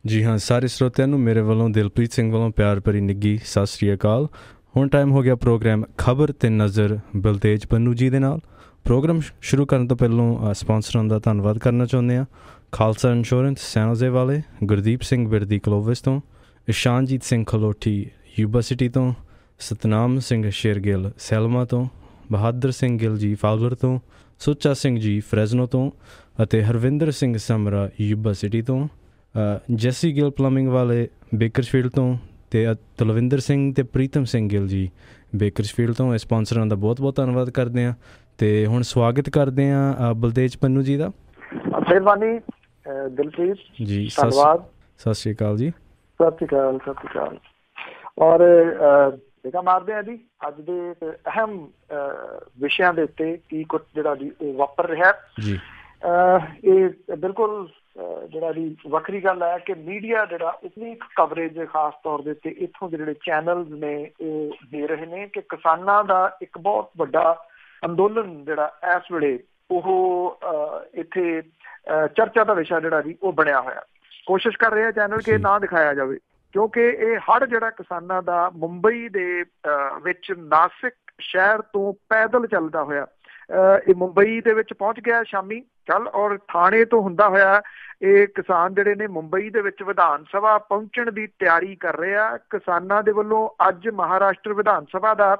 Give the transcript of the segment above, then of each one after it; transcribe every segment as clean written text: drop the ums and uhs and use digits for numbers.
ਜੀ ਹਾਂ, ਸਾਰੇ ਸਰੋਤਿਆਂ ਨੂੰ ਮੇਰੇ ਵੱਲੋਂ ਦਿਲਪ੍ਰੀਤ ਸਿੰਘ ਵੱਲੋਂ ਪਿਆਰ ਭਰੀ ਨਿੱਘੀ ਸਤਿ ਸ਼੍ਰੀ ਅਕਾਲ। ਹੁਣ ਟਾਈਮ ਹੋ ਗਿਆ ਪ੍ਰੋਗਰਾਮ ਖਬਰ ਤੇ ਨਜ਼ਰ ਬਲਤੇਜ ਪੰਨੂ ਜੀ ਦੇ ਨਾਲ। ਪ੍ਰੋਗਰਾਮ ਸ਼ੁਰੂ ਕਰਨ ਤੋਂ ਪਹਿਲਾਂ ਸਪਾਂਸਰਾਂ ਦਾ ਧੰਨਵਾਦ ਕਰਨਾ ਚਾਹੁੰਦੇ ਹਾਂ। ਖਾਲਸਾ ਇੰਸ਼ੋਰੈਂਸ ਸੈਨੋਜ਼ੇ ਵਾਲੇ, ਗੁਰਦੀਪ ਸਿੰਘ ਬਿਰਦੀ ਕਲੋਵਿਸ ਤੋਂ, ਇਸ਼ਾਨਜੀਤ ਸਿੰਘ ਖਲੋਠੀ ਯੂਬਾ ਸਿਟੀ ਤੋਂ, ਸਤਨਾਮ ਸਿੰਘ ਸ਼ੇਰਗਿੱਲ ਸੈਲਮਾ ਤੋਂ, ਬਹਾਦਰ ਸਿੰਘ ਗਿੱਲ ਜੀ ਫਾਲਰ ਤੋਂ, ਸੁੱਚਾ ਸਿੰਘ ਜੀ ਫਰੈਜ਼ਨੋ ਤੋਂ ਅਤੇ ਹਰਵਿੰਦਰ ਸਿੰਘ ਸਮਰਾ ਯੂਬਾ ਸਿਟੀ ਤੋਂ, ਜੈਸੀ ਗਿੱਲ ਪਲੰਬਿੰਗ ਵਾਲੇ ਬੇਕਰਸਫੀਲਡ ਤੋਂ ਅਤੇ ਤਲਵਿੰਦਰ ਸਿੰਘ ਅਤੇ ਪ੍ਰੀਤਮ ਸਿੰਘ ਗਿੱਲ ਜੀ ਬੇਕਰਸਫੀਲਡ ਤੋਂ। ਸਪਾਂਸਰਾਂ ਦਾ ਬਹੁਤ ਬਹੁਤ ਧੰਨਵਾਦ ਕਰਦੇ ਹਾਂ। ਅਤੇ ਹੁਣ ਸਵਾਗਤ ਕਰਦੇ ਹਾਂ ਬਲਤੇਜ ਪੰਨੂ ਜੀ ਦਾ। ਮਿਹਰਬਾਨੀ ਦਿਲਪ੍ਰੀਤ ਜੀ, ਧੰਨਵਾਦ। ਸਤਿ ਸ਼੍ਰੀ ਅਕਾਲ ਜੀ। ਸਤਿ ਸ਼੍ਰੀ ਅਕਾਲ, ਸਤਿ ਸ਼੍ਰੀ ਅਕਾਲ। ਔਰ ਦੇਖਾ ਮਾਰਦੇ ਹਾਂ ਜੀ ਅੱਜ ਦੇ ਅਹਿਮ ਵਿਸ਼ਿਆਂ ਦੇ ਉੱਤੇ ਕੀ ਕੁਝ ਜਿਹੜਾ ਜੀ ਉਹ ਵਾਪਰ ਰਿਹਾ ਜੀ। ਇਹ ਬਿਲਕੁਲ ਜਿਹੜਾ ਜੀ ਵੱਖਰੀ ਗੱਲ ਹੈ ਕਿ ਮੀਡੀਆ ਜਿਹੜਾ ਉਤਨੀ ਕਵਰੇਜ ਖਾਸ ਤੌਰ ਦੇ ਉੱਤੇ ਇੱਥੋਂ ਦੇ ਜਿਹੜੇ ਚੈਨਲਸ ਨੇ ਉਹ ਦੇ ਰਹੇ ਨੇ ਕਿ ਕਿਸਾਨਾਂ ਦਾ ਇੱਕ ਬਹੁਤ ਵੱਡਾ ਅੰਦੋਲਨ ਜਿਹੜਾ ਇਸ ਵੇਲੇ ਉਹ ਇੱਥੇ ਚਰਚਾ ਦਾ ਵਿਸ਼ਾ ਜਿਹੜਾ ਜੀ ਉਹ ਬਣਿਆ ਹੋਇਆ। ਕੋਸ਼ਿਸ਼ ਕਰ ਰਹੇ ਆ ਚੈਨਲ ਕਿ ਨਾ ਦਿਖਾਇਆ ਜਾਵੇ ਕਿਉਂਕਿ ਇਹ ਹੜ੍ਹ ਜਿਹੜਾ ਕਿਸਾਨਾਂ ਦਾ ਮੁੰਬਈ ਦੇ ਵਿੱਚ ਨਾਸਿਕ ਸ਼ਹਿਰ ਤੋਂ ਪੈਦਲ ਚੱਲਦਾ ਹੋਇਆ ਇਹ ਮੁੰਬਈ ਦੇ ਵਿੱਚ ਪਹੁੰਚ ਗਿਆ ਸ਼ਾਮੀ ਕੱਲ। ਔਰ ਥਾਣੇ ਤੋਂ ਹੁੰਦਾ ਹੋਇਆ ਇਹ ਕਿਸਾਨ ਜਿਹੜੇ ਨੇ ਮੁੰਬਈ ਦੇ ਵਿੱਚ ਵਿਧਾਨ ਸਭਾ ਪਹੁੰਚਣ ਦੀ ਤਿਆਰੀ ਕਰ ਰਹੇ ਆ। ਕਿਸਾਨਾਂ ਦੇ ਵੱਲੋਂ ਅੱਜ ਮਹਾਰਾਸ਼ਟਰ ਵਿਧਾਨ ਸਭਾ ਦਾ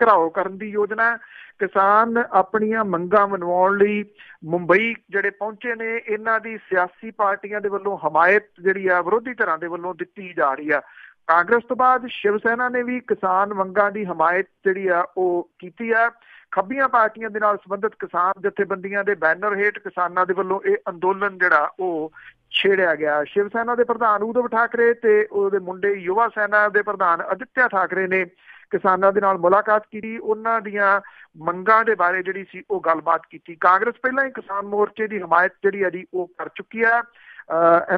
ਘਿਰਾਓ ਕਰਨ ਦੀ ਯੋਜਨਾ। ਕਿਸਾਨ ਆਪਣੀਆਂ ਮੰਗਾਂ ਮਨਵਾਉਣ ਲਈ ਮੁੰਬਈ ਜਿਹੜੇ ਪਹੁੰਚੇ ਨੇ। ਇਹਨਾਂ ਦੀ ਸਿਆਸੀ ਪਾਰਟੀਆਂ ਦੇ ਵੱਲੋਂ ਹਮਾਇਤ ਜਿਹੜੀ ਆ ਵਿਰੋਧੀ ਧਿਰਾਂ ਦੇ ਵੱਲੋਂ ਦਿੱਤੀ ਜਾ ਰਹੀ ਆ। ਕਾਂਗਰਸ ਤੋਂ ਬਾਅਦ ਸ਼ਿਵ ਸੈਨਾ ਨੇ ਵੀ ਕਿਸਾਨ ਮੰਗਾਂ ਦੀ ਹਮਾਇਤ ਜਿਹੜੀ ਆ ਉਹ ਕੀਤੀ ਆ। ਖੱਬੀਆਂ ਪਾਰਟੀਆਂ ਦੇ ਨਾਲ ਸੰਬੰਧਿਤ ਕਿਸਾਨ ਜਥੇਬੰਦੀਆਂ ਦੇ ਬੈਨਰ ਹੇਠ ਕਿਸਾਨਾਂ ਦੇ ਵੱਲੋਂ ਇਹ ਅੰਦੋਲਨ ਜਿਹੜਾ ਉਹ ਛੇੜਿਆ ਗਿਆ। ਸ਼ਿਵ ਸੈਨਾ ਦੇ ਪ੍ਰਧਾਨ ਉਧਵ ਠਾਕਰੇ ਤੇ ਉਹਦੇ ਮੁੰਡੇ ਯੁਵਾ ਸੈਨਾ ਦੇ ਪ੍ਰਧਾਨ ਅਦਿੱਤਿਆ ਠਾਕਰੇ ਨੇ ਕਿਸਾਨਾਂ ਦੇ ਨਾਲ ਮੁਲਾਕਾਤ ਕੀਤੀ। ਉਹਨਾਂ ਦੀਆਂ ਮੰਗਾਂ ਦੇ ਬਾਰੇ ਜਿਹੜੀ ਸੀ ਉਹ ਗੱਲਬਾਤ ਕੀਤੀ। ਕਾਂਗਰਸ ਪਹਿਲਾਂ ਹੀ ਕਿਸਾਨ ਮੋਰਚੇ ਦੀ ਹਮਾਇਤ ਜਿਹੜੀ ਆ ਜੀ ਉਹ ਕਰ ਚੁੱਕੀ ਆ।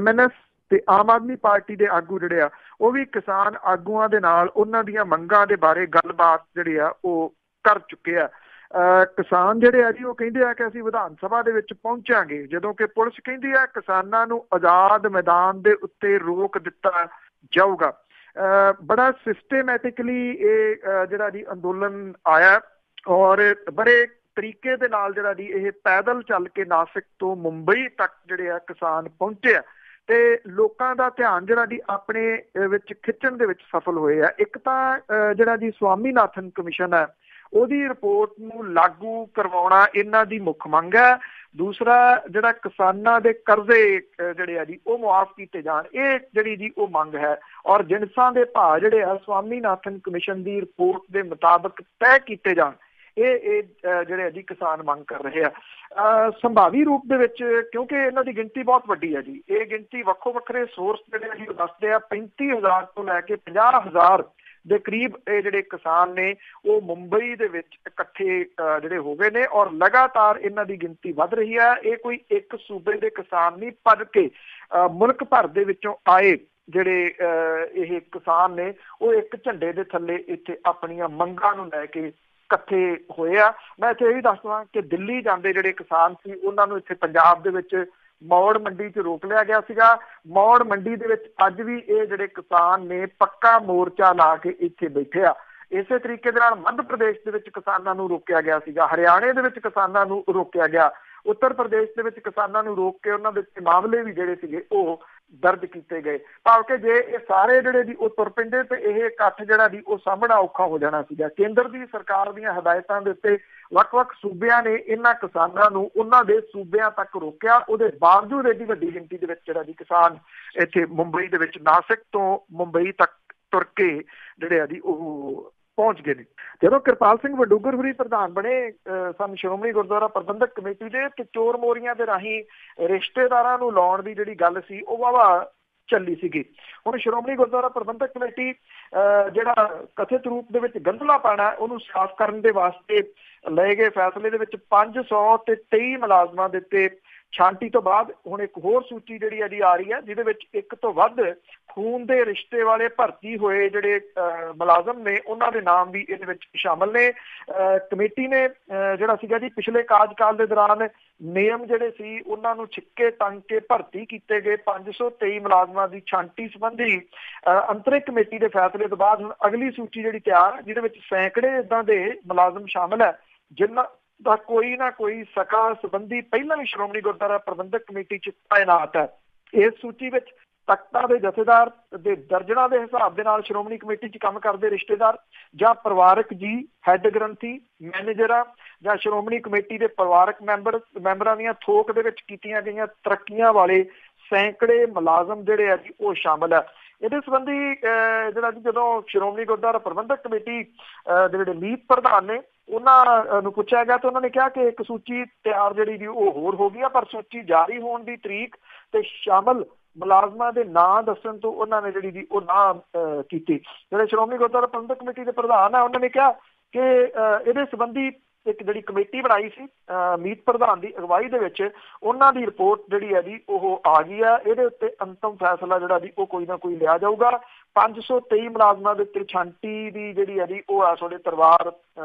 MNS ਤੇ ਆਮ ਆਦਮੀ ਪਾਰਟੀ ਦੇ ਆਗੂ ਜਿਹੜੇ ਆ ਉਹ ਵੀ ਕਿਸਾਨ ਆਗੂਆਂ ਦੇ ਨਾਲ ਉਹਨਾਂ ਦੀਆਂ ਮੰਗਾਂ ਦੇ ਬਾਰੇ ਗੱਲਬਾਤ ਜਿਹੜੀ ਆ ਉਹ ਕਰ ਚੁੱਕੇ ਆ। ਕਿਸਾਨ ਜਿਹੜੇ ਆ ਜੀ ਉਹ ਕਹਿੰਦੇ ਆ ਕਿ ਅਸੀਂ ਵਿਧਾਨ ਸਭਾ ਦੇ ਵਿੱਚ ਪਹੁੰਚਾਂਗੇ, ਜਦੋਂ ਕਿ ਪੁਲਿਸ ਕਹਿੰਦੀ ਆ ਕਿਸਾਨਾਂ ਨੂੰ ਆਜ਼ਾਦ ਮੈਦਾਨ ਦੇ ਉੱਤੇ ਰੋਕ ਦਿੱਤਾ ਜਾਊਗਾ। ਬੜਾ ਸਿਸਟੇਮੈਟਿਕਲੀ ਇਹ ਜਿਹੜਾ ਜੀ ਅੰਦੋਲਨ ਆਇਆ ਔਰ ਬੜੇ ਤਰੀਕੇ ਦੇ ਨਾਲ ਜਿਹੜਾ ਜੀ ਇਹ ਪੈਦਲ ਚੱਲ ਕੇ ਨਾਸਿਕ ਤੋਂ ਮੁੰਬਈ ਤੱਕ ਜਿਹੜੇ ਆ ਕਿਸਾਨ ਪਹੁੰਚੇ ਆ ਤੇ ਲੋਕਾਂ ਦਾ ਧਿਆਨ ਜਿਹੜਾ ਜੀ ਆਪਣੇ ਵਿੱਚ ਖਿੱਚਣ ਦੇ ਵਿੱਚ ਸਫਲ ਹੋਏ ਆ। ਇੱਕ ਤਾਂ ਜਿਹੜਾ ਜੀ ਸਵਾਮੀਨਾਥਨ ਕਮਿਸ਼ਨ ਹੈ ਉਹਦੀ ਰਿਪੋਰਟ ਨੂੰ ਲਾਗੂ ਕਰਵਾਉਣਾ ਇਹਨਾਂ ਦੀ ਮੁੱਖ ਮੰਗ ਹੈ। ਦੂਸਰਾ ਜਿਹੜਾ ਕਿਸਾਨਾਂ ਦੇ ਕਰਜ਼ੇ ਜਿਹੜੇ ਆ ਜੀ ਉਹ ਮੁਆਫ ਕੀਤੇ ਜਾਣ, ਇਹ ਜਿਹੜੀ ਜੀ ਉਹ ਮੰਗ ਹੈ। ਔਰ ਜਿਣਸਾਂ ਦੇ ਭਾਅ ਜਿਹੜੇ ਆ ਸਵਾਮੀਨਾਥਨ ਕਮਿਸ਼ਨ ਦੀ ਰਿਪੋਰਟ ਦੇ ਮੁਤਾਬਕ ਤੈਅ ਕੀਤੇ ਜਾਣ, ਇਹ ਜਿਹੜੇ ਆ ਜੀ ਕਿਸਾਨ ਮੰਗ ਕਰ ਰਹੇ ਆ। ਸੰਭਾਵੀ ਰੂਪ ਦੇ ਵਿੱਚ ਕਿਉਂਕਿ ਇਹਨਾਂ ਦੀ ਗਿਣਤੀ ਬਹੁਤ ਵੱਡੀ ਹੈ ਜੀ। ਇਹ ਗਿਣਤੀ ਵੱਖੋ ਵੱਖਰੇ ਸੋਰਸ ਜਿਹੜੇ ਜੀ ਦੱਸਦੇ ਆ 35,000 ਤੋਂ ਲੈ ਕੇ 50,000 ਦੇ ਕਰੀਬ ਇਹ ਜਿਹੜੇ ਕਿਸਾਨ ਨੇ ਉਹ ਮੁੰਬਈ ਦੇ ਵਿੱਚ ਇਕੱਠੇ ਜਿਹੜੇ ਹੋ ਗਏ ਨੇ ਔਰ ਲਗਾਤਾਰ ਇਹਨਾਂ ਦੀ ਗਿਣਤੀ ਵੱਧ ਰਹੀ ਹੈ। ਇਹ ਕੋਈ ਇੱਕ ਸੂਬੇ ਦੇ ਕਿਸਾਨ ਨਹੀਂ, ਭੱਜ ਕੇ ਮੁਲਕ ਭਰ ਦੇ ਵਿੱਚੋਂ ਆਏ ਜਿਹੜੇ ਇਹ ਕਿਸਾਨ ਨੇ ਉਹ ਇੱਕ ਝੰਡੇ ਦੇ ਥੱਲੇ ਇੱਥੇ ਆਪਣੀਆਂ ਮੰਗਾਂ ਨੂੰ ਲੈ ਕੇ ਇਕੱਠੇ ਹੋਏ ਆ। ਮੈਂ ਇੱਥੇ ਇਹ ਵੀ ਦੱਸ ਦੇਵਾਂ ਕਿ ਦਿੱਲੀ ਜਾਂਦੇ ਜਿਹੜੇ ਕਿਸਾਨ ਸੀ ਉਹਨਾਂ ਨੂੰ ਇੱਥੇ ਪੰਜਾਬ ਦੇ ਵਿੱਚ ਮੌੜ ਮੰਡੀ 'ਚ ਰੋਕ ਲਿਆ ਗਿਆ ਸੀਗਾ। ਮੌੜ ਮੰਡੀ ਦੇ ਵਿੱਚ ਅੱਜ ਵੀ ਇਹ ਜਿਹੜੇ ਕਿਸਾਨ ਨੇ ਪੱਕਾ ਮੋਰਚਾ ਲਾ ਕੇ ਇੱਥੇ ਬੈਠੇ ਆ। ਇਸੇ ਤਰੀਕੇ ਦੇ ਨਾਲ ਮੱਧ ਪ੍ਰਦੇਸ਼ ਦੇ ਵਿੱਚ ਕਿਸਾਨਾਂ ਨੂੰ ਰੋਕਿਆ ਗਿਆ ਸੀਗਾ, ਹਰਿਆਣੇ ਦੇ ਵਿੱਚ ਕਿਸਾਨਾਂ ਨੂੰ ਰੋਕਿਆ ਗਿਆ, ਉੱਤਰ ਪ੍ਰਦੇਸ਼ ਦੇ ਵਿੱਚ ਕਿਸਾਨਾਂ ਨੂੰ ਰੋਕ ਕੇ ਉਹਨਾਂ ਦੇ ਉੱਤੇ ਮਾਮਲੇ ਵੀ ਜਿਹੜੇ ਸੀਗੇ ਉਹ ਦਰਜ ਕੀਤੇ ਗਏ। ਭਾਵ ਕਿ ਜੇ ਇਹ ਸਾਰੇ ਜਿਹੜੇ ਜੀ ਉਹ ਤੁਰ ਪੈਂਦੇ ਤੇ ਇਹ ਇਕੱਠ ਜਿਹੜਾ ਜੀ ਉਹ ਸਾਹਮਣਾ ਔਖਾ ਹੋ ਜਾਣਾ ਸੀਗਾ। ਕੇਂਦਰ ਦੀ ਸਰਕਾਰ ਦੀਆਂ ਹਦਾਇਤਾਂ ਦੇ ਉੱਤੇ ਵੱਖ-ਵੱਖ ਸੂਬਿਆਂ ਨੇ ਇਹਨਾਂ ਕਿਸਾਨਾਂ ਨੂੰ ਉਹਨਾਂ ਦੇ ਸੂਬਿਆਂ ਤੱਕ ਰੋਕਿਆ। ਉਹਦੇ ਬਾਵਜੂਦ ਐਡੀ ਵੱਡੀ ਗਿਣਤੀ ਦੇ ਵਿੱਚ ਜਿਹੜਾ ਜੀ ਕਿਸਾਨ ਇੱਥੇ ਮੁੰਬਈ ਦੇ ਵਿੱਚ ਨਾਸਿਕ ਤੋਂ ਮੁੰਬਈ ਤੱਕ ਤੁਰ ਕੇ ਜਿਹੜੇ ਆ ਜੀ ਉਹ ਪਹੁੰਚ ਗਏ ਨੇ। ਜਦੋਂ ਕਿਰਪਾਲ ਸਿੰਘ ਵਡੂਗਰ ਹੋਰੀ ਪ੍ਰਧਾਨ ਬਣੇ ਸਨ ਸ਼੍ਰੋਮਣੀ ਗੁਰਦੁਆਰਾ ਪ੍ਰਬੰਧਕ ਕਮੇਟੀ ਦੇ, ਤੇ ਚੋਰ ਮੋਰੀਆਂ ਦੇ ਰਾਹੀਂ ਰਿਸ਼ਤੇਦਾਰਾਂ ਨੂੰ ਲਾਉਣ ਦੀ ਜਿਹੜੀ ਗੱਲ ਸੀ ਉਹ ਵਾਹਵਾ ਚੱਲੀ ਸੀਗੀ। ਹੁਣ ਸ਼੍ਰੋਮਣੀ ਗੁਰਦੁਆਰਾ ਪ੍ਰਬੰਧਕ ਕਮੇਟੀ ਜਿਹੜਾ ਕਥਿਤ ਰੂਪ ਦੇ ਵਿੱਚ ਗੰਧਲਾ ਪਾਣਾ ਉਹਨੂੰ ਸਾਫ਼ ਕਰਨ ਦੇ ਵਾਸਤੇ ਲਏ ਗਏ ਫੈਸਲੇ ਦੇ ਵਿੱਚ 523 ਮੁਲਾਜ਼ਮਾਂ ਦੇ ਉੱਤੇ ਛਾਂਟੀ ਤੋਂ ਬਾਅਦ ਹੁਣ ਇੱਕ ਹੋਰ ਸੂਚੀ ਜਿਹੜੀ ਇਹਦੀ ਆ ਰਹੀ ਹੈ, ਜਿਹਦੇ ਵਿੱਚ 1 ਤੋਂ ਵੱਧ ਖੂਨ ਦੇ ਰਿਸ਼ਤੇ ਵਾਲੇ ਭਰਤੀ ਹੋਏ ਜਿਹੜੇ ਮੁਲਾਜ਼ਮ ਨੇ ਉਹਨਾਂ ਦੇ ਨਾਮ ਵੀ ਇਹਦੇ ਵਿੱਚ ਸ਼ਾਮਲ ਨੇ। ਕਮੇਟੀ ਨੇ ਜਿਹੜਾ ਸੀਗਾ ਜੀ ਪਿਛਲੇ ਕਾਰਜਕਾਲ ਦੇ ਦੌਰਾਨ ਨਿਯਮ ਜਿਹੜੇ ਸੀ ਉਹਨਾਂ ਨੂੰ ਛਿੱਕੇ ਟੰਗ ਕੇ ਭਰਤੀ ਕੀਤੇ ਗਏ 523 ਮੁਲਾਜ਼ਮਾਂ ਦੀ ਛਾਂਟੀ ਸੰਬੰਧੀ ਅੰਤਰਿਮ ਕਮੇਟੀ ਦੇ ਫੈਸਲੇ ਤੋਂ ਬਾਅਦ ਹੁਣ ਅਗਲੀ ਸੂਚੀ ਜਿਹੜੀ ਤਿਆਰ, ਜਿਹਦੇ ਵਿੱਚ ਸੈਂਕੜੇ ਇਦਾਂ ਦੇ ਮੁਲਾਜ਼ਮ ਸ਼ਾਮਲ ਹੈ ਜਿਨ੍ਹਾਂ ਦਾ ਕੋਈ ਨਾ ਕੋਈ ਸਕਾ ਸੰਬੰਧੀ ਪਹਿਲਾਂ ਵੀ ਸ਼੍ਰੋਮਣੀ ਗੁਰਦੁਆਰਾ ਪ੍ਰਬੰਧਕ ਕਮੇਟੀ 'ਚ ਤਾਇਨਾਤ ਹੈ। ਇਸ ਸੂਚੀ ਵਿੱਚ ਤਖਤਾਂ ਦੇ ਜਥੇਦਾਰ ਦੇ ਦਰਜਨਾਂ ਦੇ ਹਿਸਾਬ ਦੇ ਨਾਲ ਸ਼੍ਰੋਮਣੀ ਕਮੇਟੀ 'ਚ ਕੰਮ ਕਰਦੇ ਰਿਸ਼ਤੇਦਾਰ ਜਾਂ ਪਰਿਵਾਰਕ ਜੀ, ਹੈੱਡ ਗ੍ਰੰਥੀ, ਮੈਨੇਜਰਾਂ ਜਾਂ ਸ਼੍ਰੋਮਣੀ ਕਮੇਟੀ ਦੇ ਪਰਿਵਾਰਕ ਮੈਂਬਰਾਂ ਦੀਆਂ ਥੋਕ ਦੇ ਵਿੱਚ ਕੀਤੀਆਂ ਗਈਆਂ ਤਰੱਕੀਆਂ ਵਾਲੇ ਸੈਂਕੜੇ ਮੁਲਾਜ਼ਮ ਜਿਹੜੇ ਆ ਜੀ ਉਹ ਸ਼ਾਮਲ ਹੈ। ਇਹਦੇ ਸੰਬੰਧੀ ਜਿਹੜਾ ਜੀ ਜਦੋਂ ਸ਼੍ਰੋਮਣੀ ਗੁਰਦੁਆਰਾ ਪ੍ਰਬੰਧਕ ਕਮੇਟੀ ਦੇ ਜਿਹੜੇ ਮੀਤ ਪ੍ਰਧਾਨ ਨੇ ਉਹਨਾਂ ਨੂੰ ਪੁੱਛਿਆ ਗਿਆ ਤਾਂ ਉਹਨਾਂ ਨੇ ਕਿਹਾ ਕਿ ਇੱਕ ਸੂਚੀ ਤਿਆਰ ਜਿਹੜੀ ਜੀ ਉਹ ਹੋਰ ਹੋ ਗਈ ਆ, ਪਰ ਸੂਚੀ ਜਾਰੀ ਹੋਣ ਦੀ ਤਰੀਕ ਤੇ ਸ਼ਾਮਲ ਮੁਲਾਜ਼ਮਾਂ ਦੇ ਨਾਂ ਦੱਸਣ ਤੋਂ ਉਹਨਾਂ ਨੇ ਜਿਹੜੀ ਜੀ ਉਹ ਨਾ ਕੀਤੀ। ਜਿਹੜੇ ਸ਼੍ਰੋਮਣੀ ਗੁਰਦੁਆਰਾ ਪ੍ਰਬੰਧਕ ਕਮੇਟੀ ਦੇ ਪ੍ਰਧਾਨ ਆ ਉਹਨਾਂ ਨੇ ਕਿਹਾ ਕਿ ਇਹਦੇ ਸੰਬੰਧੀ ਇੱਕ ਜਿਹੜੀ ਕਮੇਟੀ ਬਣਾਈ ਸੀ ਮੀਤ ਪ੍ਰਧਾਨ ਦੀ ਅਗਵਾਈ ਦੇ ਵਿੱਚ, ਉਹਨਾਂ ਦੀ ਰਿਪੋਰਟ ਜਿਹੜੀ ਹੈ ਜੀ ਉਹ ਆ ਗਈ ਆ। ਇਹਦੇ ਉੱਤੇ ਅੰਤਮ ਫੈਸਲਾ ਜਿਹੜਾ ਜੀ ਉਹ ਕੋਈ ਨਾ ਕੋਈ ਲਿਆ ਜਾਊਗਾ। 523 ਮੁਲਾਜ਼ਮਾਂ ਦੇ ਉੱਤੇ ਛਾਂਟੀ ਦੀ ਜਿਹੜੀ ਹੈ ਜੀ ਉਹ ਤੁਹਾਡੇ ਤਲਵਾਰ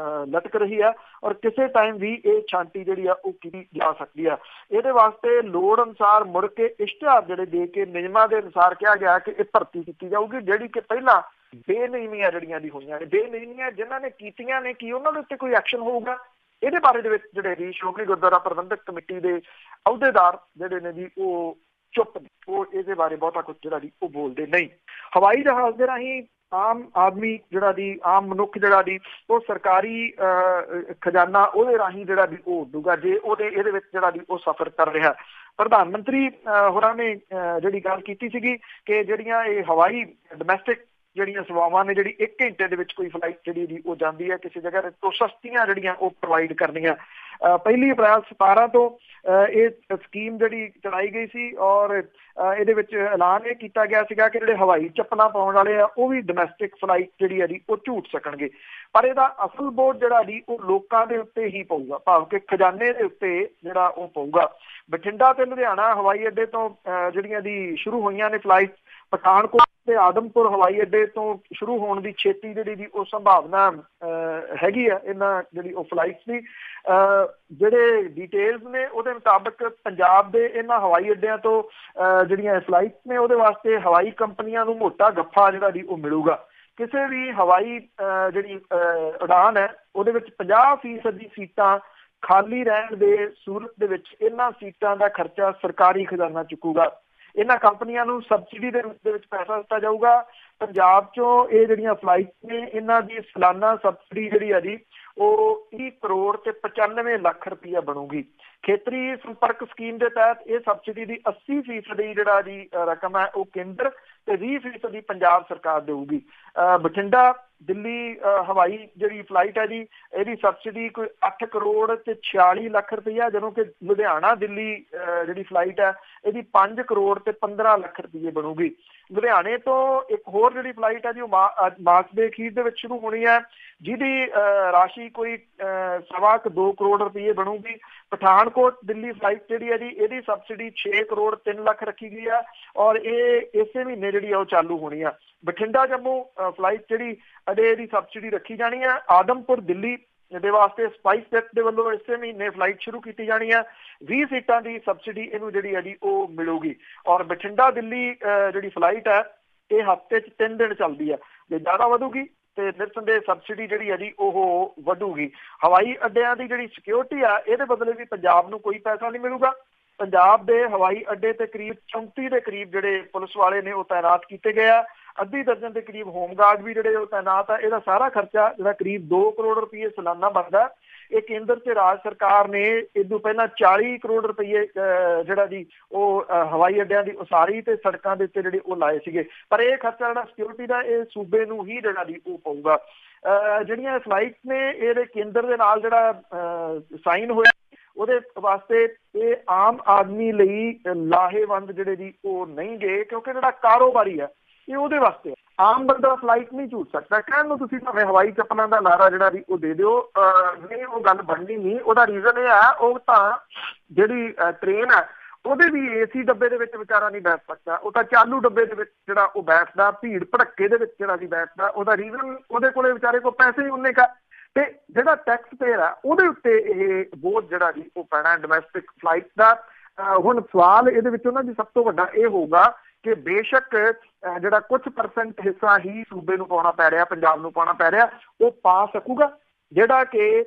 ਲਟਕ ਰਹੀ ਹੈ ਔਰ ਕਿਸੇ ਟਾਈਮ ਵੀ ਇਹ ਛਾਂਟੀ ਜਿਹੜੀ ਆ ਉਹ ਕੀਤੀ ਜਾ ਸਕਦੀ ਆ। ਇਹਦੇ ਵਾਸਤੇ ਲੋੜ ਅਨੁਸਾਰ ਮੁੜ ਕੇ ਇਸ਼ਤਿਹਾਰ ਜਿਹੜੇ ਦੇ ਕੇ ਨਿਯਮਾਂ ਦੇ ਅਨੁਸਾਰ ਕਿਹਾ ਗਿਆ ਕਿ ਇਹ ਭਰਤੀ ਕੀਤੀ ਜਾਊਗੀ, ਜਿਹੜੀ ਕਿ ਪਹਿਲਾਂ ਬੇਨਿਯਮੀਆਂ ਜਿਹੜੀਆਂ ਦੀ ਹੋਈਆਂ ਨੇ, ਬੇਨਿਯਮੀਆਂ ਜਿਨ੍ਹਾਂ ਨੇ ਕੀਤੀਆਂ ਨੇ ਕੀ ਉਹਨਾਂ ਦੇ ਉੱਤੇ ਕੋਈ ਐਕਸ਼ਨ ਹੋਊਗਾ, ਇਹਦੇ ਬਾਰੇ ਦੇ ਵਿੱਚ ਜਿਹੜੇ ਜੀ ਸ਼੍ਰੋਮਣੀ ਗੁਰਦੁਆਰਾ ਪ੍ਰਬੰਧਕ ਕਮੇਟੀ ਦੇ ਅਹੁਦੇਦਾਰ ਜਿਹੜੇ ਨੇ ਜੀ ਉਹ ਚੁੱਪ ਨੇ, ਉਹ ਇਹਦੇ ਬਾਰੇ ਬਹੁਤਾ ਕੁਝ ਜਿਹੜਾ ਜੀ ਉਹ ਬੋਲਦੇ ਨਹੀਂ। ਹਵਾਈ ਜਹਾਜ਼ ਦੇ ਰਾਹੀਂ ਆਮ ਆਦਮੀ ਜਿਹੜਾ ਦੀ ਆਮ ਮਨੁੱਖ ਜਿਹੜਾ ਦੀ ਉਹ ਸਰਕਾਰੀ ਖਜ਼ਾਨਾ ਉਹਦੇ ਰਾਹੀਂ ਜਿਹੜਾ ਵੀ ਉਹ ਉੱਡੂਗਾ ਜੇ ਉਹਦੇ ਇਹਦੇ ਵਿੱਚ ਜਿਹੜਾ ਦੀ ਉਹ ਸਫ਼ਰ ਕਰ ਰਿਹਾ। ਪ੍ਰਧਾਨ ਮੰਤਰੀ ਹੋਰਾਂ ਨੇ ਜਿਹੜੀ ਗੱਲ ਕੀਤੀ ਸੀਗੀ ਕਿ ਜਿਹੜੀਆਂ ਇਹ ਹਵਾਈ ਡੋਮੈਸਟਿਕ ਜਿਹੜੀਆਂ ਸੇਵਾਵਾਂ ਨੇ, ਜਿਹੜੀ 1 ਘੰਟੇ ਦੇ ਵਿੱਚ ਕੋਈ ਫਲਾਈਟ ਜਿਹੜੀ ਦੀ ਉਹ ਜਾਂਦੀ ਹੈ ਕਿਸੇ ਜਗ੍ਹਾ ਤੋਂ ਸਸਤੀਆਂ ਜਿਹੜੀਆਂ ਉਹ ਪ੍ਰੋਵਾਈਡ ਕਰਨੀਆਂ। 1 ਅਪ੍ਰੈਲ 17 ਤੋਂ ਇਹ ਸਕੀਮ ਜਿਹੜੀ ਚਲਾਈ ਗਈ ਸੀ ਔਰ ਇਹਦੇ ਵਿੱਚ ਐਲਾਨ ਇਹ ਕੀਤਾ ਗਿਆ ਸੀਗਾ ਕਿ ਜਿਹੜੇ ਹਵਾਈ ਚੱਪਲਾਂ ਪਾਉਣ ਵਾਲੇ ਆ ਉਹ ਵੀ ਡੋਮੈਸਟਿਕ ਫਲਾਈਟ ਜਿਹੜੀ ਹੈ ਜੀ ਉਹ ਝੂਟ ਸਕਣਗੇ, ਪਰ ਇਹਦਾ ਅਸਲ ਬੋਝ ਜਿਹੜਾ ਜੀ ਉਹ ਲੋਕਾਂ ਦੇ ਉੱਤੇ ਹੀ ਪਊਗਾ, ਭਾਵ ਕਿ ਖਜ਼ਾਨੇ ਦੇ ਉੱਤੇ ਜਿਹੜਾ ਉਹ ਪਊਗਾ। ਬਠਿੰਡਾ ਤੇ ਲੁਧਿਆਣਾ ਹਵਾਈ ਅੱਡੇ ਤੋਂ ਜਿਹੜੀਆਂ ਦੀ ਸ਼ੁਰੂ ਹੋਈਆਂ ਨੇ ਫਲਾਈਟ, ਪਠਾਨਕੋਟ ਤੇ ਆਦਮਪੁਰ ਹਵਾਈ ਅੱਡੇ ਤੋਂ ਸ਼ੁਰੂ ਹੋਣ ਦੀ ਛੇਤੀ ਜਿਹੜੀ ਦੀ ਉਹ ਸੰਭਾਵਨਾ ਹੈਗੀ ਆ ਇਹਨਾਂ ਜਿਹੜੀ ਉਹ ਫਲਾਈਟਸ ਦੀ। ਜਿਹੜੇ ਡਿਟੇਲਸ ਨੇ ਉਹਦੇ ਮੁਤਾਬਕ ਪੰਜਾਬ ਦੇ ਇਹਨਾਂ ਹਵਾਈ ਅੱਡਿਆਂ ਤੋਂ ਜਿਹੜੀਆਂ ਫਲਾਈਟਸ ਨੇ ਉਹਦੇ ਵਾਸਤੇ ਹਵਾਈ ਕੰਪਨੀਆਂ ਨੂੰ ਮੋਟਾ ਗੱਫਾ ਜਿਹੜਾ ਦੀ ਉਹ ਮਿਲੂਗਾ। ਕਿਸੇ ਵੀ ਹਵਾਈ ਜਿਹੜੀ ਉਡਾਨ ਹੈ ਉਹਦੇ ਵਿੱਚ 50% ਸੀਟਾਂ ਖਾਲੀ ਰਹਿਣ ਦੇ ਸੂਰਤ ਦੇ ਵਿੱਚ ਇਹਨਾਂ ਸੀਟਾਂ ਦਾ ਖਰਚਾ ਸਰਕਾਰੀ ਖਜ਼ਾਨਾ ਚੁੱਕੂਗਾ। ਇਹਨਾਂ ਕੰਪਨੀਆਂ ਨੂੰ ਸਬਸਿਡੀ ਦੇ ਰੂਪ ਦੇ ਵਿੱਚ ਪੈਸਾ ਦਿੱਤਾ ਜਾਊਗਾ। ਪੰਜਾਬ 'ਚੋਂ ਇਹ ਜਿਹੜੀਆਂ ਫਲਾਈਟਸ ਨੇ ਇਹਨਾਂ ਦੀ ਸਾਲਾਨਾ ਸਬਸਿਡੀ ਜਿਹੜੀ ਹੈ ਜੀ ਉਹ 30 ਕਰੋੜ ਤੇ 95 ਲੱਖ ਰੁਪਈਆ ਬਣੂਗੀ। ਖੇਤਰੀ ਸੰਪਰਕ ਸਕੀਮ ਦੇ ਤਹਿਤ ਇਹ ਸਬਸਿਡੀ ਦੀ 80% ਜਿਹੜਾ ਜੀ ਰਕਮ ਹੈ ਉਹ ਕੇਂਦਰ ਤੇ 20% ਪੰਜਾਬ ਸਰਕਾਰ ਦੇਊਗੀ। ਬਠਿੰਡਾ ਦਿੱਲੀ ਹਵਾਈ ਜਿਹੜੀ ਫਲਾਈਟ ਹੈ ਜੀ ਇਹਦੀ ਸਬਸਿਡੀ ਕੋਈ 8 ਕਰੋੜ ਤੇ 46 ਲੱਖ ਰੁਪਈਆ, ਜਦੋਂ ਕਿ ਲੁਧਿਆਣਾ ਦਿੱਲੀ ਜਿਹੜੀ ਫਲਾਈਟ ਹੈ ਇਹਦੀ 5 ਕਰੋੜ ਤੇ 15 ਲੱਖ ਰੁਪਈਏ ਬਣੂਗੀ। ਲੁਧਿਆਣੇ ਤੋਂ ਇੱਕ ਹੋਰ ਜਿਹੜੀ ਫਲਾਈਟ ਹੈ ਜੀ ਉਹ ਮਾਰਚ ਦੇ ਅਖੀਰ ਦੇ ਵਿੱਚ ਸ਼ੁਰੂ ਹੋਣੀ ਹੈ, ਜਿਹਦੀ ਰਾਸ਼ੀ ਕੋਈ 2.25 ਕਰੋੜ ਰੁਪਈਏ ਬਣੂਗੀ। ਪਠਾਨਕੋਟ ਦਿੱਲੀ ਫਲਾਈਟ ਜਿਹੜੀ ਹੈ ਜੀ ਇਹਦੀ ਸਬਸਿਡੀ 6 ਕਰੋੜ 3 ਲੱਖ ਰੱਖੀ ਗਈ ਹੈ ਔਰ ਇਹ ਇਸੇ ਮਹੀਨੇ ਜਿਹੜੀ ਆ ਉਹ ਚਾਲੂ ਹੋਣੀ ਆ। ਬਠਿੰਡਾ ਜੰਮੂ ਫਲਾਈਟ ਜਿਹੜੀ ਅਜੇ ਇਹਦੀ ਸਬਸਿਡੀ ਰੱਖੀ ਜਾਣੀ ਹੈ। ਆਦਮਪੁਰ ਦਿੱਲੀ ਦੇ ਵਾਸਤੇ ਸਪਾਈਸ ਜੈਟ ਦੇ ਵੱਲੋਂ ਇਸੇ ਮਹੀਨੇ ਫਲਾਈਟ ਸ਼ੁਰੂ ਕੀਤੀ ਜਾਣੀ ਹੈ। 20 ਸੀਟਾਂ ਦੀ ਸਬਸਿਡੀ ਇਹਨੂੰ ਜਿਹੜੀ ਹੈ ਜੀ ਉਹ ਮਿਲੂਗੀ ਔਰ ਬਠਿੰਡਾ ਦਿੱਲੀ ਜਿਹੜੀ ਫਲਾਈਟ ਹੈ ਇਹ ਹਫ਼ਤੇ 'ਚ 3 ਦਿਨ ਚੱਲਦੀ ਹੈ। ਜੇ ਜ਼ਿਆਦਾ ਵਧੂਗੀ ਤੇ ਨਿਰਸੰਦੇਹ ਸਬਸਿਡੀ ਜਿਹੜੀ ਹੈ ਜੀ ਉਹ ਵਧੂਗੀ। ਹਵਾਈ ਅੱਡਿਆਂ ਦੀ ਜਿਹੜੀ ਸਿਕਿਉਰਿਟੀ ਆ ਇਹਦੇ ਬਦਲੇ ਵੀ ਪੰਜਾਬ ਨੂੰ ਕੋਈ ਪੈਸਾ ਨਹੀਂ ਮਿਲੂਗਾ। ਪੰਜਾਬ ਦੇ ਹਵਾਈ ਅੱਡੇ ਤੇ ਕਰੀਬ 34 ਦੇ ਕਰੀਬ ਜਿਹੜੇ ਪੁਲਿਸ ਵਾਲੇ ਨੇ ਉਹ ਤਾਇਨਾਤ ਕੀਤੇ ਗਏ ਆ। ਅੱਧੀ ਦਰਜਨ ਦੇ ਕਰੀਬ ਹੋਮਗਾਰਡ ਵੀ ਜਿਹੜੇ ਉਹ ਤਾਇਨਾਤ ਆ। ਇਹਦਾ ਸਾਰਾ ਖਰਚਾ ਜਿਹੜਾ ਕਰੀਬ 2 ਕਰੋੜ ਰੁਪਏ ਸਾਲਾਨਾ ਬਣਦਾ। ਇਹ ਕੇਂਦਰ ਤੇ ਰਾਜ ਸਰਕਾਰ ਨੇ ਇਸ ਤੋਂ ਪਹਿਲਾਂ 40 ਕਰੋੜ ਰੁਪਏ ਜਿਹੜਾ ਜੀ ਉਹ ਹਵਾਈ ਅੱਡਿਆਂ ਦੀ ਉਸਾਰੀ ਤੇ ਸੜਕਾਂ ਦੇ ਉੱਤੇ ਜਿਹੜੇ ਉਹ ਲਾਏ ਸੀਗੇ, ਪਰ ਇਹ ਖਰਚਾ ਜਿਹੜਾ ਸਿਕਿਉਰਿਟੀ ਦਾ ਇਹ ਸੂਬੇ ਨੂੰ ਹੀ ਜਿਹੜਾ ਜੀ ਉਹ ਪਊਗਾ। ਜਿਹੜੀਆਂ ਫਲਾਈਟਸ ਨੇ ਇਹਦੇ ਕੇਂਦਰ ਦੇ ਨਾਲ ਜਿਹੜਾ ਸਾਈਨ ਹੋਇਆ ਉਹਦੇ ਵਾਸਤੇ ਇਹ ਆਮ ਆਦਮੀ ਲਈ ਲਾਹੇਵੰਦ ਜਿਹੜੇ ਜੀ ਉਹ ਨਹੀਂ ਗਏ, ਕਿਉਂਕਿ ਜਿਹੜਾ ਕਾਰੋਬਾਰੀ ਆ ਇਹ ਉਹਦੇ ਵਾਸਤੇ ਆਮ ਬੰਦਾ ਫਲਾਈਟ ਨਹੀਂ ਝੂਟ ਸਕਦਾ। ਕਹਿਣ ਨੂੰ ਤੁਸੀਂ ਭਾਵੇਂ ਹਵਾਈ ਚੱਪਲਾਂ ਦਾ ਨਾਰਾ ਜਿਹੜਾ ਵੀ ਉਹ ਦੇ ਦਿਓ, ਨਹੀਂ ਉਹ ਗੱਲ ਬਣਨੀ ਨਹੀਂ। ਉਹਦਾ ਰੀਜ਼ਨ ਇਹ ਹੈ ਉਹ ਤਾਂ ਜਿਹੜੀ ਟ੍ਰੇਨ ਹੈ ਉਹਦੇ ਵੀ ਏਸੀ ਡੱਬੇ ਦੇ ਵਿੱਚ ਵਿਚਾਰਾ ਨਹੀਂ ਬੈਠ ਸਕਦਾ, ਉਹ ਤਾਂ ਚਾਲੂ ਡੱਬੇ ਦੇ ਵਿੱਚ ਜਿਹੜਾ ਉਹ ਬੈਠਦਾ, ਭੀੜ ਭੜੱਕੇ ਦੇ ਵਿੱਚ ਜਿਹੜਾ ਨਹੀਂ ਬੈਠਦਾ। ਉਹਦਾ ਰੀਜ਼ਨ ਉਹਦੇ ਕੋਲੇ ਵਿਚਾਰੇ ਕੋਲ ਪੈਸੇ ਹੀ ਉਨੇ ਕਾ, ਤੇ ਜਿਹੜਾ ਟੈਕਸ ਪੇਅਰ ਆ ਉਹਦੇ ਉੱਤੇ ਇਹ ਬੋਝ ਜਿਹੜਾ ਜੀ ਉਹ ਪੈਣਾ ਡੋਮੈਸਟਿਕ ਫਲਾਈਟ ਦਾ। ਹੁਣ ਸਵਾਲ ਇਹਦੇ ਵਿੱਚ ਉਹਨਾਂ ਦੀ ਸਭ ਤੋਂ ਵੱਡਾ ਇਹ ਹੋਊਗਾ ਕਿ ਬੇਸ਼ੱਕ ਜਿਹੜਾ ਕੁਝ % ਹਿੱਸਾ ਹੀ ਸੂਬੇ ਨੂੰ ਪਾਉਣਾ ਪੈ ਰਿਹਾ, ਪੰਜਾਬ ਨੂੰ ਪਾਉਣਾ ਪੈ ਰਿਹਾ, ਉਹ ਪਾ ਸਕੂਗਾ ਜਿਹੜਾ ਕਿ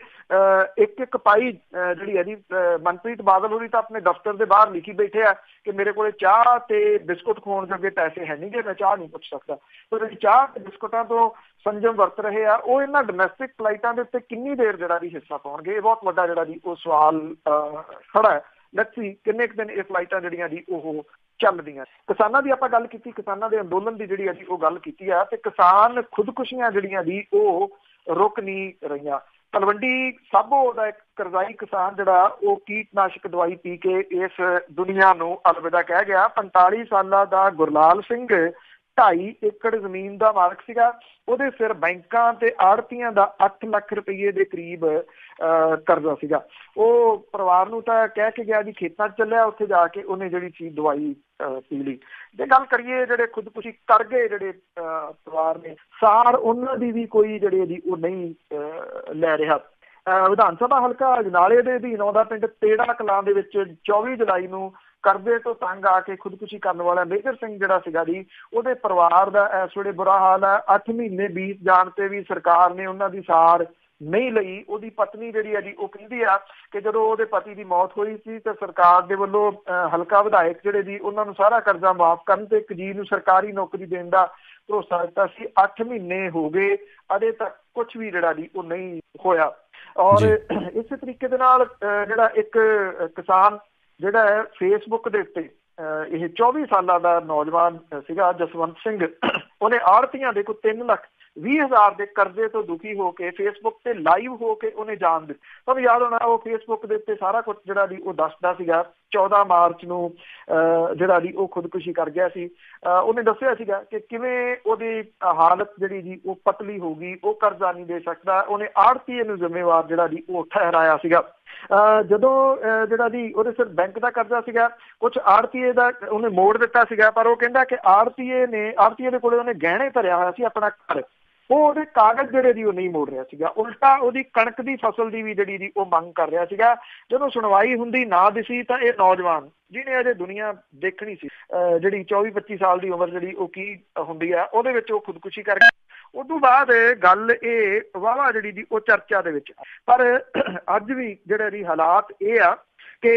ਇੱਕ ਪਾਈ ਜਿਹੜੀ ਹੈ ਜੀ ਮਨਪ੍ਰੀਤ ਬਾਦਲ ਹੋਰੀ ਤਾਂ ਆਪਣੇ ਦਫ਼ਤਰ ਦੇ ਬਾਹਰ ਲਿਖੀ ਬੈਠੇ ਆ ਕਿ ਮੇਰੇ ਕੋਲੇ ਚਾਹ ਤੇ ਬਿਸਕੁਟ ਖਵਾਉਣ ਜੋਗੇ ਪੈਸੇ ਹੈ ਨਹੀਂ ਗੇ, ਮੈਂ ਚਾਹ ਨਹੀਂ ਪੁੱਛ ਸਕਦਾ। ਪਰ ਚਾਹ ਤੇ ਬਿਸਕੁਟਾਂ ਤੋਂ ਸੰਜਮ ਵਰਤ ਰਹੇ ਆ, ਉਹ ਇਹਨਾਂ ਡੋਮੈਸਟਿਕ ਫਲਾਈਟਾਂ ਦੇ ਉੱਤੇ ਕਿੰਨੀ ਦੇਰ ਜਿਹੜਾ ਜੀ ਹਿੱਸਾ ਪਾਉਣਗੇ, ਇਹ ਬਹੁਤ ਵੱਡਾ ਜਿਹੜਾ ਜੀ ਉਹ ਸਵਾਲ ਖੜਾ ਹੈ। ਲੱਸੀ ਕਿੰਨੇ ਕੁ ਦਿਨ ਇਹ ਫਲਾਈਟਾਂ ਜਿਹੜੀਆਂ ਜੀ ਉਹ ਚੱਲਦੀਆਂ। ਕਿਸਾਨਾਂ ਦੀ ਆਪਾਂ ਗੱਲ ਕੀਤੀ, ਕਿਸਾਨਾਂ ਦੇ ਅੰਦੋਲਨ ਦੀ ਜਿਹੜੀ ਹੈ ਜੀ ਉਹ ਗੱਲ ਕੀਤੀ ਆ, ਤੇ ਕਿਸਾਨ ਖੁਦਕੁਸ਼ੀਆਂ ਜਿਹੜੀਆਂ ਜੀ ਉਹ ਰੁਕ ਨਹੀਂ ਰਹੀਆਂ। ਤਲਵੰਡੀ ਸਾਬੋ ਦਾ ਇੱਕ ਕਰਜ਼ਾਈ ਕਿਸਾਨ ਜਿਹੜਾ ਉਹ ਕੀਟਨਾਸ਼ਕ ਦਵਾਈ ਪੀ ਕੇ ਇਸ ਦੁਨੀਆ ਨੂੰ ਅਲਵਿਦਾ ਕਹਿ ਗਿਆ। 45 ਸਾਲਾਂ ਦਾ ਗੁਰਲਾਲ ਸਿੰਘ 2.5 ਏਕੜ ਜ਼ਮੀਨ ਦਾ ਮਾਲਕ ਸੀਗਾ। ਉਹਦੇ ਸਿਰ ਬੈਂਕਾਂ ਤੇ ਆੜ੍ਹਤੀਆਂ ਦਾ 8 ਲੱਖ ਰੁਪਏ ਦੇ ਕਰੀਬ ਕਰਜ਼ਾ ਸੀਗਾ। ਉਹ ਪਰਿਵਾਰ ਨੂੰ ਤਾਂ ਕਹਿ ਕੇ ਗਿਆ ਜੀ ਖੇਤਾਂ 'ਚ ਚੱਲਿਆ, ਉੱਥੇ ਜਾ ਕੇ ਉਹਨੇ ਜਿਹੜੀ ਚੀਜ਼ ਦਵਾਈ ਪੀ ਲਈ। ਜੇ ਗੱਲ ਕਰੀਏ ਜਿਹੜੇ ਖੁਦਕੁਸ਼ੀ ਕਰ ਗਏ ਜਿਹੜੇ ਪਰਿਵਾਰ ਨੇ, ਸਾਰ ਉਹਨਾਂ ਦੀ ਵੀ ਕੋਈ ਜਿਹੜੀ ਜੀ ਉਹ ਨਹੀਂ ਲੈ ਰਿਹਾ। ਵਿਧਾਨ ਸਭਾ ਹਲਕਾ ਅਜਨਾਲੇ ਦੇ ਅਧੀਨ ਆਉਂਦਾ ਪਿੰਡ ਤੇੜਾ ਕਲਾਂ ਦੇ ਵਿੱਚ 24 ਜੁਲਾਈ ਨੂੰ ਕਰਜ਼ੇ ਤੋਂ ਤੰਗ ਆ ਕੇ ਖੁਦਕੁਸ਼ੀ ਕਰਨ ਵਾਲਾ ਮੇਜਰ ਸਿੰਘ ਜਿਹੜਾ ਸੀਗਾ ਜੀ, ਉਹਦੇ ਪਰਿਵਾਰ ਦਾ ਇਸ ਵੇਲੇ ਬੁਰਾ ਹਾਲ ਹੈ। 8 ਮਹੀਨੇ ਬੀਤ ਜਾਣ ਤੇ ਵੀ ਸਰਕਾਰ ਨੇ ਉਹਨਾਂ ਦੀ ਸਾਰ ਨਹੀਂ ਲਈ। ਉਹਦੀ ਪਤਨੀ ਜਿਹੜੀ ਹੈ ਜੀ ਉਹ ਕਹਿੰਦੀ ਆ ਕਿ ਜਦੋਂ ਉਹਦੇ ਪਤੀ ਦੀ ਮੌਤ ਹੋਈ ਸੀ ਤਾਂ ਸਰਕਾਰ ਦੇ ਵੱਲੋਂ ਹਲਕਾ ਵਿਧਾਇਕ ਜਿਹੜੇ ਜੀ ਉਹਨਾਂ ਨੂੰ ਸਾਰਾ ਕਰਜ਼ਾ ਮਾਫ਼ ਕਰਨ ਤੇ ਇੱਕ ਜੀ ਨੂੰ ਸਰਕਾਰੀ ਨੌਕਰੀ ਦੇਣ ਦਾ ਭਰੋਸਾ ਦਿੱਤਾ ਸੀ। 8 ਮਹੀਨੇ ਹੋ ਗਏ, ਅਜੇ ਤੱਕ ਕੁਝ ਵੀ ਜਿਹੜਾ ਜੀ ਉਹ ਨਹੀਂ ਹੋਇਆ। ਔਰ ਇਸੇ ਤਰੀਕੇ ਦੇ ਨਾਲ ਜਿਹੜਾ ਇੱਕ ਕਿਸਾਨ ਜਿਹੜਾ ਹੈ ਫੇਸਬੁੱਕ ਦੇ ਉੱਤੇ ਇਹ 24 ਸਾਲਾਂ ਦਾ ਨੌਜਵਾਨ ਸੀਗਾ ਜਸਵੰਤ ਸਿੰਘ, ਉਹਨੇ ਆੜ੍ਹਤੀਆਂ ਦੇ ਕੋਈ 3,20,000 ਦੇ ਕਰਜ਼ੇ ਤੋਂ ਦੁਖੀ ਹੋ ਕੇ ਫੇਸਬੁੱਕ ਤੇ ਲਾਈਵ ਹੋ ਕੇ ਉਹਨੇ ਜਾਨ ਦਿੱਤੀ। ਤੁਹਾਨੂੰ ਯਾਦ ਹੋਣਾ ਉਹ ਫੇਸਬੁੱਕ ਦੇ ਉੱਤੇ ਸਾਰਾ ਕੁਝ ਜਿਹੜਾ ਜੀ ਉਹ ਦੱਸਦਾ ਸੀਗਾ। 14 ਮਾਰਚ ਨੂੰ ਜਿਹੜਾ ਜੀ ਉਹ ਖੁਦਕੁਸ਼ੀ ਕਰ ਗਿਆ ਸੀ। ਉਹਨੇ ਦੱਸਿਆ ਸੀਗਾ ਕਿ ਕਿਵੇਂ ਉਹਦੀ ਹਾਲਤ ਜਿਹੜੀ ਜੀ ਉਹ ਪਤਲੀ ਹੋ ਗਈ, ਉਹ ਕਰਜ਼ਾ ਨਹੀਂ ਦੇ ਸਕਦਾ। ਉਹਨੇ ਆੜ੍ਹਤੀਏ ਨੂੰ ਜ਼ਿੰਮੇਵਾਰ ਜਿਹੜਾ ਜੀ ਉਹ ਠਹਿਰਾਇਆ ਸੀਗਾ। ਜਦੋਂ ਜਿਹੜਾ ਜੀ ਉਹਦੇ ਸਿਰ ਬੈਂਕ ਦਾ ਕਰਜ਼ਾ ਸੀਗਾ, ਕੁਝ ਆੜ੍ਹਤੀਏ ਦਾ ਉਹਨੇ ਮੋੜ ਦਿੱਤਾ ਸੀਗਾ, ਪਰ ਉਹ ਕਹਿੰਦਾ ਕਿ ਆੜ੍ਹਤੀਏ ਦੇ ਕੋਲੇ ਉਹਨੇ ਗਹਿਣੇ ਧਰਿਆ ਹੋਇਆ ਸੀ ਆਪਣਾ ਘਰ, ਉਹ ਉਹਦੇ ਕਾਗਜ਼ ਜਿਹੜੇ ਦੀ ਉਹ ਨਹੀਂ ਮੋੜ ਰਿਹਾ ਸੀਗਾ, ਉਲਟਾ ਉਹਦੀ ਕਣਕ ਦੀ ਫਸਲ ਦੀ ਵੀ ਜਿਹੜੀ ਦੀ ਉਹ ਮੰਗ ਕਰ ਰਿਹਾ ਸੀਗਾ। ਜਦੋਂ ਸੁਣਵਾਈ ਹੁੰਦੀ ਨਾ ਦਿਸੀ ਤਾਂ ਇਹ ਨੌਜਵਾਨ ਜਿਹਨੇ ਅਜੇ ਦੁਨੀਆ ਦੇਖਣੀ ਸੀ, ਜਿਹੜੀ 24-25 ਸਾਲ ਦੀ ਉਮਰ ਜਿਹੜੀ ਉਹ ਕੀ ਹੁੰਦੀ ਆ, ਉਹਦੇ ਵਿੱਚ ਉਹ ਖੁਦਕੁਸ਼ੀ ਕਰ ਗਿਆ। ਉਦੋਂ ਬਾਅਦ ਗੱਲ ਇਹ ਵਾਹਵਾ ਜਿਹੜੀ ਦੀ ਉਹ ਚਰਚਾ ਦੇ ਵਿੱਚ, ਪਰ ਅੱਜ ਵੀ ਜਿਹੜੇ ਦੀ ਹਾਲਾਤ ਇਹ ਆ ਕਿ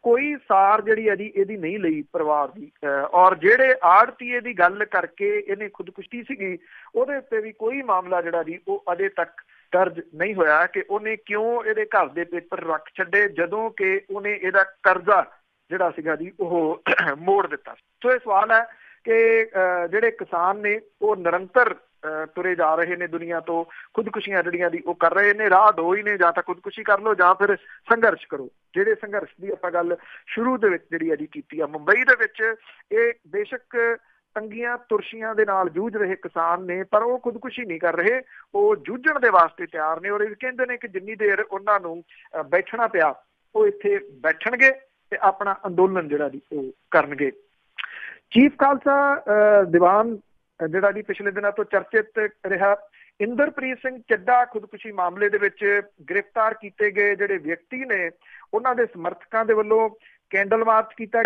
ਕੋਈ ਸਾਰ ਜਿਹੜੀ ਹੈ ਜੀ ਇਹਦੀ ਨਹੀਂ ਲਈ ਪਰਿਵਾਰ ਦੀ। ਔਰ ਜਿਹੜੇ ਆੜ੍ਹਤੀਏ ਦੀ ਗੱਲ ਕਰਕੇ ਇਹਨੇ ਖੁਦਕੁਸ਼ੀ ਸੀਗੀ, ਉਹਦੇ ਉੱਤੇ ਵੀ ਕੋਈ ਮਾਮਲਾ ਜਿਹੜਾ ਜੀ ਉਹ ਅਜੇ ਤੱਕ ਦਰਜ ਨਹੀਂ ਹੋਇਆ ਕਿ ਉਹਨੇ ਕਿਉਂ ਇਹਦੇ ਘਰ ਦੇ ਪੇਪਰ ਰੱਖ ਛੱਡੇ ਜਦੋਂ ਕਿ ਉਹਨੇ ਇਹਦਾ ਕਰਜ਼ਾ ਜਿਹੜਾ ਸੀਗਾ ਜੀ ਉਹ ਮੋੜ ਦਿੱਤਾ। ਸੋ ਇਹ ਸਵਾਲ ਹੈ ਕਿ ਜਿਹੜੇ ਕਿਸਾਨ ਨੇ ਉਹ ਨਿਰੰਤਰ ਤੁਰੇ ਜਾ ਰਹੇ ਨੇ ਦੁਨੀਆ ਤੋਂ, ਖੁਦਕੁਸ਼ੀਆਂ ਜਿਹੜੀਆਂ ਦੀ ਉਹ ਕਰ ਰਹੇ ਨੇ। ਰਾਹ ਦੋ ਹੀ ਨੇ, ਜਾਂ ਤਾਂ ਖੁਦਕੁਸ਼ੀ ਕਰ ਲਓ ਜਾਂ ਫਿਰ ਸੰਘਰਸ਼ ਕਰੋ। ਜਿਹੜੇ ਸੰਘਰਸ਼ ਦੀ ਆਪਾਂ ਗੱਲ ਸ਼ੁਰੂ ਦੇ ਵਿੱਚ ਜਿਹੜੀ ਹੈ ਜੀ ਕੀਤੀ ਆ, ਮੁੰਬਈ ਦੇ ਵਿੱਚ ਇਹ ਬੇਸ਼ੱਕ ਤੰਗੀਆਂ ਤੁਰਸ਼ੀਆਂ ਦੇ ਨਾਲ ਜੂਝ ਰਹੇ ਕਿਸਾਨ ਨੇ, ਪਰ ਉਹ ਖੁਦਕੁਸ਼ੀ ਨਹੀਂ ਕਰ ਰਹੇ, ਉਹ ਜੂਝਣ ਦੇ ਵਾਸਤੇ ਤਿਆਰ ਨੇ। ਔਰ ਇਹ ਕਹਿੰਦੇ ਨੇ ਕਿ ਜਿੰਨੀ ਦੇਰ ਉਹਨਾਂ ਨੂੰ ਬੈਠਣਾ ਪਿਆ ਉਹ ਇੱਥੇ ਬੈਠਣਗੇ ਤੇ ਆਪਣਾ ਅੰਦੋਲਨ ਜਿਹੜਾ ਜੀ ਉਹ ਕਰਨਗੇ। ਚੀਫ ਖਾਲਸਾ ਦੀਵਾਨ ਜਿਹੜਾ ਜੀ ਪਿਛਲੇ ਦਿਨਾਂ ਤੋਂ ਚਰਚਿਤ ਰਿਹਾ, ਇੰਦਰਪ੍ਰੀਤ ਸਿੰਘ ਚੱਡਾ ਖੁਦਕੁਸ਼ੀ ਮਾਮਲੇ ਦੇ ਵਿੱਚ ਗ੍ਰਿਫਤਾਰ ਕੀਤੇ ਗਏ ਜਿਹੜੇ ਵਿਅਕਤੀ ਨੇ, ਉਹਨਾਂ ਦੇ ਸਮਰਥਕਾਂ ਦੇ ਵੱਲੋਂ ਕੈਂਡਲ ਮਾਰਚ ਕੀਤਾ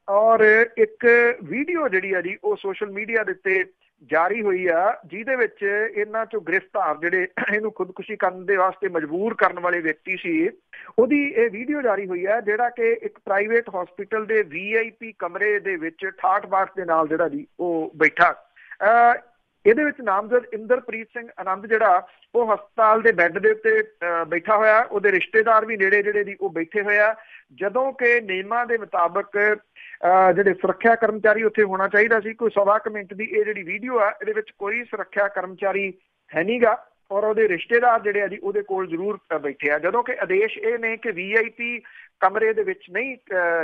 ਔਰ ਇੱਕ ਵੀਡੀਓ ਜਿਹੜੀ ਆ ਜੀ ਉਹ ਸੋਸ਼ਲ ਮੀਡੀਆ ਦੇ ਉੱਤੇ ਜਾਰੀ ਹੋਈ ਆ, ਜਿਹਦੇ ਵਿੱਚ ਇਹਨਾਂ ਚੋਂ ਗ੍ਰਿਫਤਾਰ ਜਿਹੜੇ ਇਹਨੂੰ ਖੁਦਕੁਸ਼ੀ ਕਰਨ ਦੇ ਵਾਸਤੇ ਮਜਬੂਰ ਕਰਨ ਵਾਲੇ ਵਿਅਕਤੀ ਸੀ, ਉਹਦੀ ਇਹ ਵੀਡੀਓ ਜਾਰੀ ਹੋਈ ਹੈ, ਜਿਹੜਾ ਕਿ ਇੱਕ ਪ੍ਰਾਈਵੇਟ ਹਸਪੀਟਲ ਦੇ VIP ਕਮਰੇ ਦੇ ਵਿੱਚ ਠਾਠ-ਬਾਠ ਦੇ ਨਾਲ ਜਿਹੜਾ ਜੀ ਉਹ ਬੈਠਾ। ਇਹਦੇ ਵਿੱਚ ਨਾਮਜ਼ਦ ਇੰਦਰਪ੍ਰੀਤ ਸਿੰਘ ਆਨੰਦ ਜਿਹੜਾ ਉਹ ਹਸਪਤਾਲ ਦੇ ਬੈੱਡ ਦੇ ਉੱਤੇ ਬੈਠਾ ਹੋਇਆ, ਉਹਦੇ ਰਿਸ਼ਤੇਦਾਰ ਵੀ ਨੇੜੇ ਜਿਹੜੇ ਦੀ ਉਹ ਬੈਠੇ ਹੋਏ ਆ, ਜਦੋਂ ਕਿ ਨਿਯਮਾਂ ਦੇ ਮੁਤਾਬਕ ਜਿਹੜੇ ਸੁਰੱਖਿਆ ਕਰਮਚਾਰੀ ਉੱਥੇ ਹੋਣਾ ਚਾਹੀਦਾ ਸੀ। ਕੋਈ 1.25 ਮਿੰਟ ਦੀ ਇਹ ਜਿਹੜੀ ਵੀਡੀਓ ਆ, ਇਹਦੇ ਵਿੱਚ ਕੋਈ ਸੁਰੱਖਿਆ ਕਰਮਚਾਰੀ ਹੈ ਨੀਗਾ। ਔਰ ਉਹਦੇ ਰਿਸ਼ਤੇਦਾਰ ਜਿਹੜੇ ਆ ਜੀ ਉਹਦੇ ਕੋਲ ਜ਼ਰੂਰ ਬੈਠੇ ਆ, ਜਦੋਂ ਕਿ ਆਦੇਸ਼ ਇਹ ਨੇ ਕਿ VIP ਕਮਰੇ ਦੇ ਵਿੱਚ ਨਹੀਂ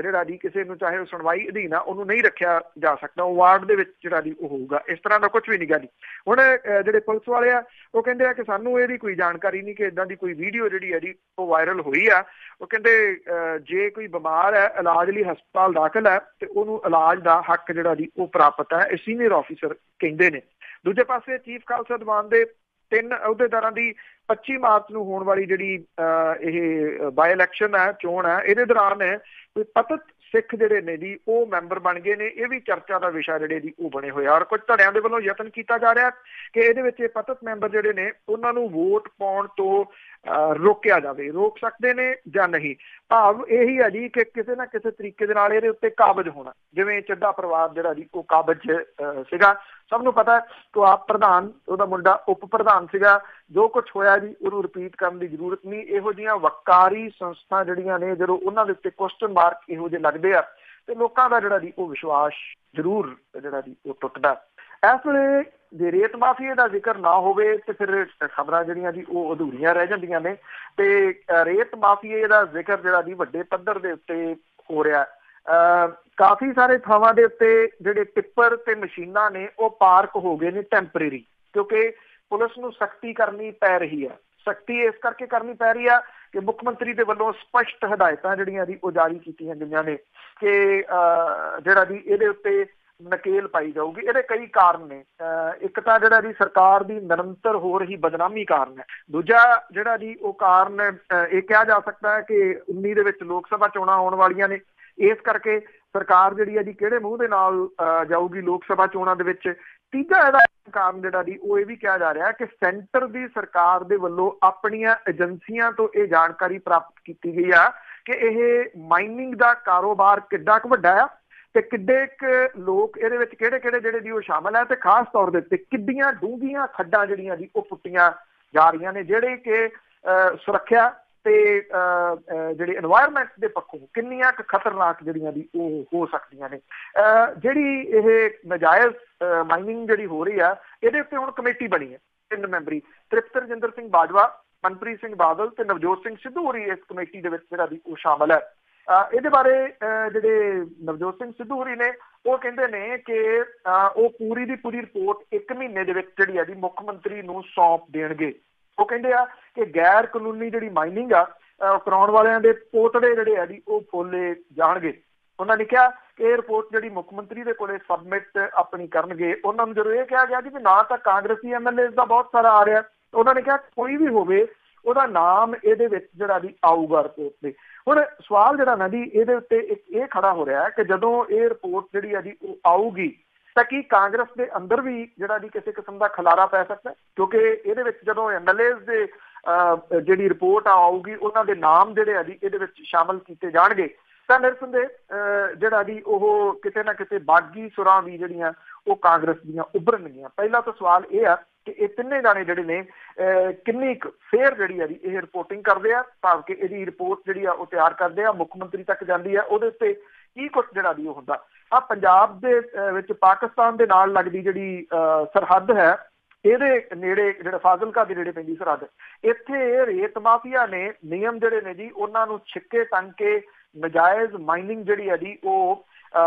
ਜਿਹੜਾ ਜੀ ਕਿਸੇ ਨੂੰ ਚਾਹੇ ਸੁਣਵਾਈ ਅਧੀਨ ਆ ਉਹਨੂੰ ਨਹੀਂ ਰੱਖਿਆ ਜਾ ਸਕਦਾ, ਉਹ ਵਾਰਡ ਦੇ ਵਿੱਚ ਜਿਹੜਾ ਜੀ ਉਹ ਹੋਊਗਾ। ਇਸ ਤਰ੍ਹਾਂ ਦਾ ਕੁਝ ਵੀ ਨਹੀਂ ਗਾ ਜੀ। ਹੁਣ ਜਿਹੜੇ ਪੁਲਿਸ ਵਾਲੇ ਆ ਉਹ ਕਹਿੰਦੇ ਆ ਕਿ ਸਾਨੂੰ ਇਹਦੀ ਕੋਈ ਜਾਣਕਾਰੀ ਨਹੀਂ ਕਿ ਇਦਾਂ ਦੀ ਕੋਈ ਵੀਡੀਓ ਜਿਹੜੀ ਹੈ ਜੀ ਉਹ ਵਾਇਰਲ ਹੋਈ ਆ। ਉਹ ਕਹਿੰਦੇ ਜੇ ਕੋਈ ਬਿਮਾਰ ਹੈ, ਇਲਾਜ ਲਈ ਹਸਪਤਾਲ ਦਾਖਲ ਹੈ ਤੇ ਉਹਨੂੰ ਇਲਾਜ ਦਾ ਹੱਕ ਜਿਹੜਾ ਜੀ ਉਹ ਪ੍ਰਾਪਤ ਹੈ, ਇਹ ਸੀਨੀਅਰ ਆਫੀਸਰ ਕਹਿੰਦੇ ਨੇ। ਦੂਜੇ ਪਾਸੇ ਚੀਫ ਖਾਲਸਾ ਦੀਵਾਨ ਦੇ 3 ਅਹੁਦੇਦਾਰਾਂ ਦੀ 25 ਮਾਰਚ ਨੂੰ ਹੋਣ ਵਾਲੀ ਜਿਹੜੀ ਇਹ ਬਾਈ ਇਲੈਕਸ਼ਨ ਹੈ, ਚੋਣ ਹੈ, ਇਹਦੇ ਦੌਰਾਨ ਕੋਈ ਪਤਤ ਸਿੱਖ ਜਿਹੜੇ ਨੇ ਜੀ ਉਹ ਮੈਂਬਰ ਬਣ ਗਏ ਨੇ। ਇਹ ਵੀ ਚਰਚਾ ਦਾ ਵਿਸ਼ਾ ਜਿਹੜੇ ਜੀ ਉਹ ਬਣੇ ਹੋਏ ਆ ਔਰ ਕੁਝ ਧੜਿਆਂ ਦੇ ਵੱਲੋਂ ਯਤਨ ਕੀਤਾ ਜਾ ਰਿਹਾ ਕਿ ਇਹਦੇ ਵਿੱਚ ਇਹ ਪਤਤ ਮੈਂਬਰ ਜਿਹੜੇ ਨੇ ਉਹਨਾਂ ਨੂੰ ਵੋਟ ਪਾਉਣ ਤੋਂ ਰੋਕਿਆ ਜਾਵੇ। ਰੋਕ ਸਕਦੇ ਨੇ ਜਾਂ ਨਹੀਂ? ਭਾਵ ਇਹੀ ਹੈ ਜੀ ਕਿ ਕਿਸੇ ਨਾ ਕਿਸੇ ਤਰੀਕੇ ਦੇ ਨਾਲ ਇਹਦੇ ਉੱਤੇ ਕਾਬਜ਼ ਹੋਣਾ, ਜਿਵੇਂ ਚੱਡਾ ਪਰਿਵਾਰ ਜਿਹੜਾ ਜੀ ਉਹ ਕਾਬਜ਼ ਸੀਗਾ। ਸਭ ਨੂੰ ਪਤਾ ਕਿ ਆਪ ਪ੍ਰਧਾਨ, ਉਹਦਾ ਮੁੰਡਾ ਉਪ ਪ੍ਰਧਾਨ ਸੀਗਾ। ਜੋ ਕੁਝ ਹੋਇਆ ਜੀ ਉਹਨੂੰ ਰਿਪੀਟ ਕਰਨ ਦੀ ਜ਼ਰੂਰਤ ਨਹੀਂ। ਇਹੋ ਜਿਹੀਆਂ ਵੱਕਾਰੀ ਸੰਸਥਾ ਜਿਹੜੀਆਂ ਨੇ ਜਦੋਂ ਉਹਨਾਂ ਦੇ ਉੱਤੇ ਕੁਐਸਚਨ ਮਾਰਕ ਇਹੋ ਜਿਹੇ ਲੱਗਦੇ ਆ ਤੇ ਲੋਕਾਂ ਦਾ ਜਿਹੜਾ ਜੀ ਉਹ ਵਿਸ਼ਵਾਸ ਜ਼ਰੂਰ ਜਿਹੜਾ ਜੀ ਉਹ ਟੁੱਟਦਾ। ਇਸ ਵੇਲੇ ਜੇ ਰੇਤ ਮਾਫੀਏ ਦਾ ਜ਼ਿਕਰ ਨਾ ਹੋਵੇ ਤੇ ਫਿਰ ਖਬਰਾਂ ਜਿਹੜੀਆਂ ਜੀ ਉਹ ਅਧੂਰੀਆਂ ਰਹਿ ਜਾਂਦੀਆਂ ਨੇ ਤੇ ਰੇਤ ਮਾਫੀਏ ਦਾ ਜ਼ਿਕਰ ਜਿਹੜਾ ਜੀ ਵੱਡੇ ਪੱਧਰ ਦੇ ਉੱਤੇ ਹੋ ਰਿਹਾ। ਕਾਫੀ ਸਾਰੇ ਥਾਵਾਂ ਦੇ ਉੱਤੇ ਜਿਹੜੇ ਟਿੱਪਰ ਤੇ ਮਸ਼ੀਨਾਂ ਨੇ ਉਹ ਪਾਰਕ ਹੋ ਗਏ ਨੇ ਟੈਂਪਰੇਰੀ, ਕਿਉਂਕਿ ਪੁਲਿਸ ਨੂੰ ਸਖਤੀ ਕਰਨੀ ਪੈ ਰਹੀ ਹੈ। ਸਖਤੀ ਇਸ ਕਰਕੇ ਕਰਨੀ ਪੈ ਰਹੀ ਆ ਕਿ ਮੁੱਖ ਮੰਤਰੀ ਦੇ ਵੱਲੋਂ ਸਪਸ਼ਟ ਹਦਾਇਤਾਂ ਜਿਹੜੀਆਂ ਜੀ ਉਹ ਜਾਰੀ ਕੀਤੀਆਂ ਗਈਆਂ ਨੇ ਕਿ ਜਿਹੜਾ ਜੀ ਇਹਦੇ ਉੱਤੇ ਨਕੇਲ ਪਾਈ ਜਾਊਗੀ। ਇਹਦੇ ਕਈ ਕਾਰਨ ਨੇ। ਇੱਕ ਤਾਂ ਜਿਹੜਾ ਜੀ ਸਰਕਾਰ ਦੀ ਨਿਰੰਤਰ ਹੋ ਰਹੀ ਬਦਨਾਮੀ ਕਾਰਨ ਹੈ। ਦੂਜਾ ਜਿਹੜਾ ਜੀ ਉਹ ਕਾਰਨ ਇਹ ਕਿਹਾ ਜਾ ਸਕਦਾ ਹੈ ਕਿ 19 ਦੇ ਵਿੱਚ ਲੋਕ ਸਭਾ ਚੋਣਾਂ ਆਉਣ ਵਾਲੀਆਂ ਨੇ, ਇਸ ਕਰਕੇ ਸਰਕਾਰ ਜਿਹੜੀ ਹੈ ਜੀ ਕਿਹੜੇ ਮੂੰਹ ਦੇ ਨਾਲ ਜਾਊਗੀ ਲੋਕ ਸਭਾ ਚੋਣਾਂ ਦੇ ਵਿੱਚ। ਤੀਜਾ ਇਹਦਾ ਕਾਰਨ ਜਿਹੜਾ ਜੀ ਉਹ ਇਹ ਵੀ ਕਿਹਾ ਜਾ ਰਿਹਾ ਕਿ ਸੈਂਟਰ ਦੀ ਸਰਕਾਰ ਦੇ ਵੱਲੋਂ ਆਪਣੀਆਂ ਏਜੰਸੀਆਂ ਤੋਂ ਇਹ ਜਾਣਕਾਰੀ ਪ੍ਰਾਪਤ ਕੀਤੀ ਗਈ ਆ ਕਿ ਇਹ ਮਾਈਨਿੰਗ ਦਾ ਕਾਰੋਬਾਰ ਕਿੱਡਾ ਕੁ ਵੱਡਾ ਆ ਤੇ ਕਿੱਡੇ ਕੁ ਲੋਕ ਇਹਦੇ ਵਿੱਚ ਕਿਹੜੇ ਜਿਹੜੇ ਜੀ ਉਹ ਸ਼ਾਮਲ ਹੈ ਤੇ ਖਾਸ ਤੌਰ ਦੇ ਉੱਤੇ ਕਿੱਡੀਆਂ ਡੂੰਘੀਆਂ ਖੱਡਾਂ ਜਿਹੜੀਆਂ ਜੀ ਉਹ ਪੁੱਟੀਆਂ ਜਾ ਰਹੀਆਂ ਨੇ, ਜਿਹੜੇ ਕਿ ਸੁਰੱਖਿਆ ਤੇ ਜਿਹੜੇ এনवायरमेंट ਦੇ ਪੱਖੋਂ ਕਿੰਨੀਆਂ ਕੁ ਖਤਰਨਾਕ ਜਿਹੜੀਆਂ ਦੀ ਉਹ ਹੋ ਸਕਦੀਆਂ ਨੇ। ਜਿਹੜੀ ਇਹ ਨਜਾਇਜ਼ ਮਾਈਨਿੰਗ ਜਿਹੜੀ ਹੋ ਰਹੀ ਆ ਇਹਦੇ ਉੱਤੇ ਹੁਣ ਕਮੇਟੀ ਬਣੀ ਹੈ 3 ਮੈਂਬਰੀ। ਤ੍ਰਿਪਤ ਰਜਿੰਦਰ ਸਿੰਘ ਬਾਜਵਾ, ਮਨਪ੍ਰੀਤ ਸਿੰਘ ਬਾਦਲ ਤੇ ਨਵਜੋਤ ਸਿੰਘ ਸਿੱਧੂ ਹੋਰੀ ਇਸ ਕਮੇਟੀ ਦੇ ਵਿੱਚ ਜਿਹੜਾ ਦੀ ਉਹ ਸ਼ਾਮਲ ਹੈ। ਇਹਦੇ ਬਾਰੇ ਜਿਹੜੇ ਨਵਜੋਤ ਸਿੰਘ ਸਿੱਧੂ ਹੋਰੀ ਨੇ ਉਹ ਕਹਿੰਦੇ ਨੇ ਕਿ ਉਹ ਪੂਰੀ ਦੀ ਪੂਰੀ ਰਿਪੋਰਟ 1 ਮਹੀਨੇ ਦੇ ਵਿੱਚ ਜਿਹੜੀ ਹੈ ਜੀ ਮੁੱਖ ਮੰਤਰੀ ਨੂੰ ਸੌਂਪ ਦੇਣਗੇ। ਉਹ ਕਹਿੰਦੇ ਆ ਕਿ ਗੈਰ ਕਾਨੂੰਨੀ ਜਿਹੜੀ ਮਾਈਨਿੰਗ ਆ ਕਰਾਉਣ ਵਾਲਿਆਂ ਦੇ ਪੋਤੜੇ ਜਿਹੜੇ ਆ ਜੀ ਉਹ ਫੋਲੇ ਜਾਣਗੇ। ਉਹਨਾਂ ਨੇ ਕਿਹਾ ਕਿ ਇਹ ਰਿਪੋਰਟ ਜਿਹੜੀ ਮੁੱਖ ਮੰਤਰੀ ਦੇ ਕੋਲੇ ਸਬਮਿਟ ਆਪਣੀ ਕਰਨਗੇ। ਉਹਨਾਂ ਨੂੰ ਜਦੋਂ ਇਹ ਕਿਹਾ ਗਿਆ ਜੀ ਵੀ ਨਾ ਤਾਂ ਕਾਂਗਰਸੀ MLA ਦਾ ਬਹੁਤ ਸਾਰਾ ਆ ਰਿਹਾ, ਉਹਨਾਂ ਨੇ ਕਿਹਾ ਕੋਈ ਵੀ ਹੋਵੇ ਉਹਦਾ ਨਾਮ ਇਹਦੇ ਵਿੱਚ ਜਿਹੜਾ ਜੀ ਆਊਗਾ ਰਿਪੋਰਟ ਦੇ। ਹੁਣ ਸਵਾਲ ਜਿਹੜਾ ਨਾ ਜੀ ਇਹਦੇ ਉੱਤੇ ਇਹ ਖੜਾ ਹੋ ਰਿਹਾ ਕਿ ਜਦੋਂ ਇਹ ਰਿਪੋਰਟ ਜਿਹੜੀ ਆ ਜੀ ਉਹ ਆਊਗੀ ਤਾਂ ਕੀ ਕਾਂਗਰਸ ਦੇ ਅੰਦਰ ਵੀ ਜਿਹੜਾ ਜੀ ਕਿਸੇ ਕਿਸਮ ਦਾ ਖਲਾਰਾ ਪੈ ਸਕਦਾ, ਕਿਉਂਕਿ ਇਹਦੇ ਵਿੱਚ ਜਦੋਂ MLAs ਦੇ ਜਿਹੜੀ ਰਿਪੋਰਟ ਆਊਗੀ ਉਹਨਾਂ ਦੇ ਨਾਮ ਜਿਹੜੇ ਆ ਜੀ ਇਹਦੇ ਵਿੱਚ ਸ਼ਾਮਲ ਕੀਤੇ ਜਾਣਗੇ ਤਾਂ ਨਿਰਸੰਦੇਹ ਜਿਹੜਾ ਜੀ ਉਹ ਕਿਤੇ ਨਾ ਕਿਤੇ ਬਾਗੀ ਸੁਰਾਂ ਵੀ ਜਿਹੜੀਆਂ ਉਹ ਕਾਂਗਰਸ ਦੀਆਂ ਉੱਭਰਨਗੀਆਂ। ਪਹਿਲਾ ਤਾਂ ਸਵਾਲ ਇਹ ਆ ਕਿ ਇਹ ਤਿੰਨੇ ਜਾਣੇ ਜਿਹੜੇ ਨੇ ਕਿੰਨੀ ਕੁ ਫੇਅਰ ਜਿਹੜੀ ਆ ਜੀ ਇਹ ਰਿਪੋਰਟਿੰਗ ਕਰਦੇ ਆ, ਭਾਵ ਕਿ ਇਹਦੀ ਰਿਪੋਰਟ ਜਿਹੜੀ ਆ ਉਹ ਤਿਆਰ ਕਰਦੇ ਆ, ਮੁੱਖ ਮੰਤਰੀ ਤੱਕ ਜਾਂਦੀ ਆ, ਉਹਦੇ ਉੱਤੇ ਕੀ ਕੁਛ ਜਿਹੜਾ ਜੀ ਉਹ ਹੁੰਦਾ। ਪੰਜਾਬ ਦੇ ਵਿੱਚ ਪਾਕਿਸਤਾਨ ਦੇ ਨਾਲ ਲੱਗਦੀ ਜਿਹੜੀ ਸਰਹੱਦ ਹੈ ਇਹਦੇ ਨੇੜੇ ਜਿਹੜਾ ਫਾਜ਼ਿਲਕਾ ਦੇ ਨੇੜੇ ਪੈਂਦੀ ਸਰਹੱਦ, ਇੱਥੇ ਰੇਤ ਮਾਫੀਆ ਨੇ ਨਿਯਮ ਜਿਹੜੇ ਨੇ ਜੀ ਉਹਨਾਂ ਨੂੰ ਛਿੱਕੇ ਤੰਗ ਕੇ ਨਜਾਇਜ਼ ਮਾਈਨਿੰਗ ਜਿਹੜੀ ਹੈ ਜੀ ਉਹ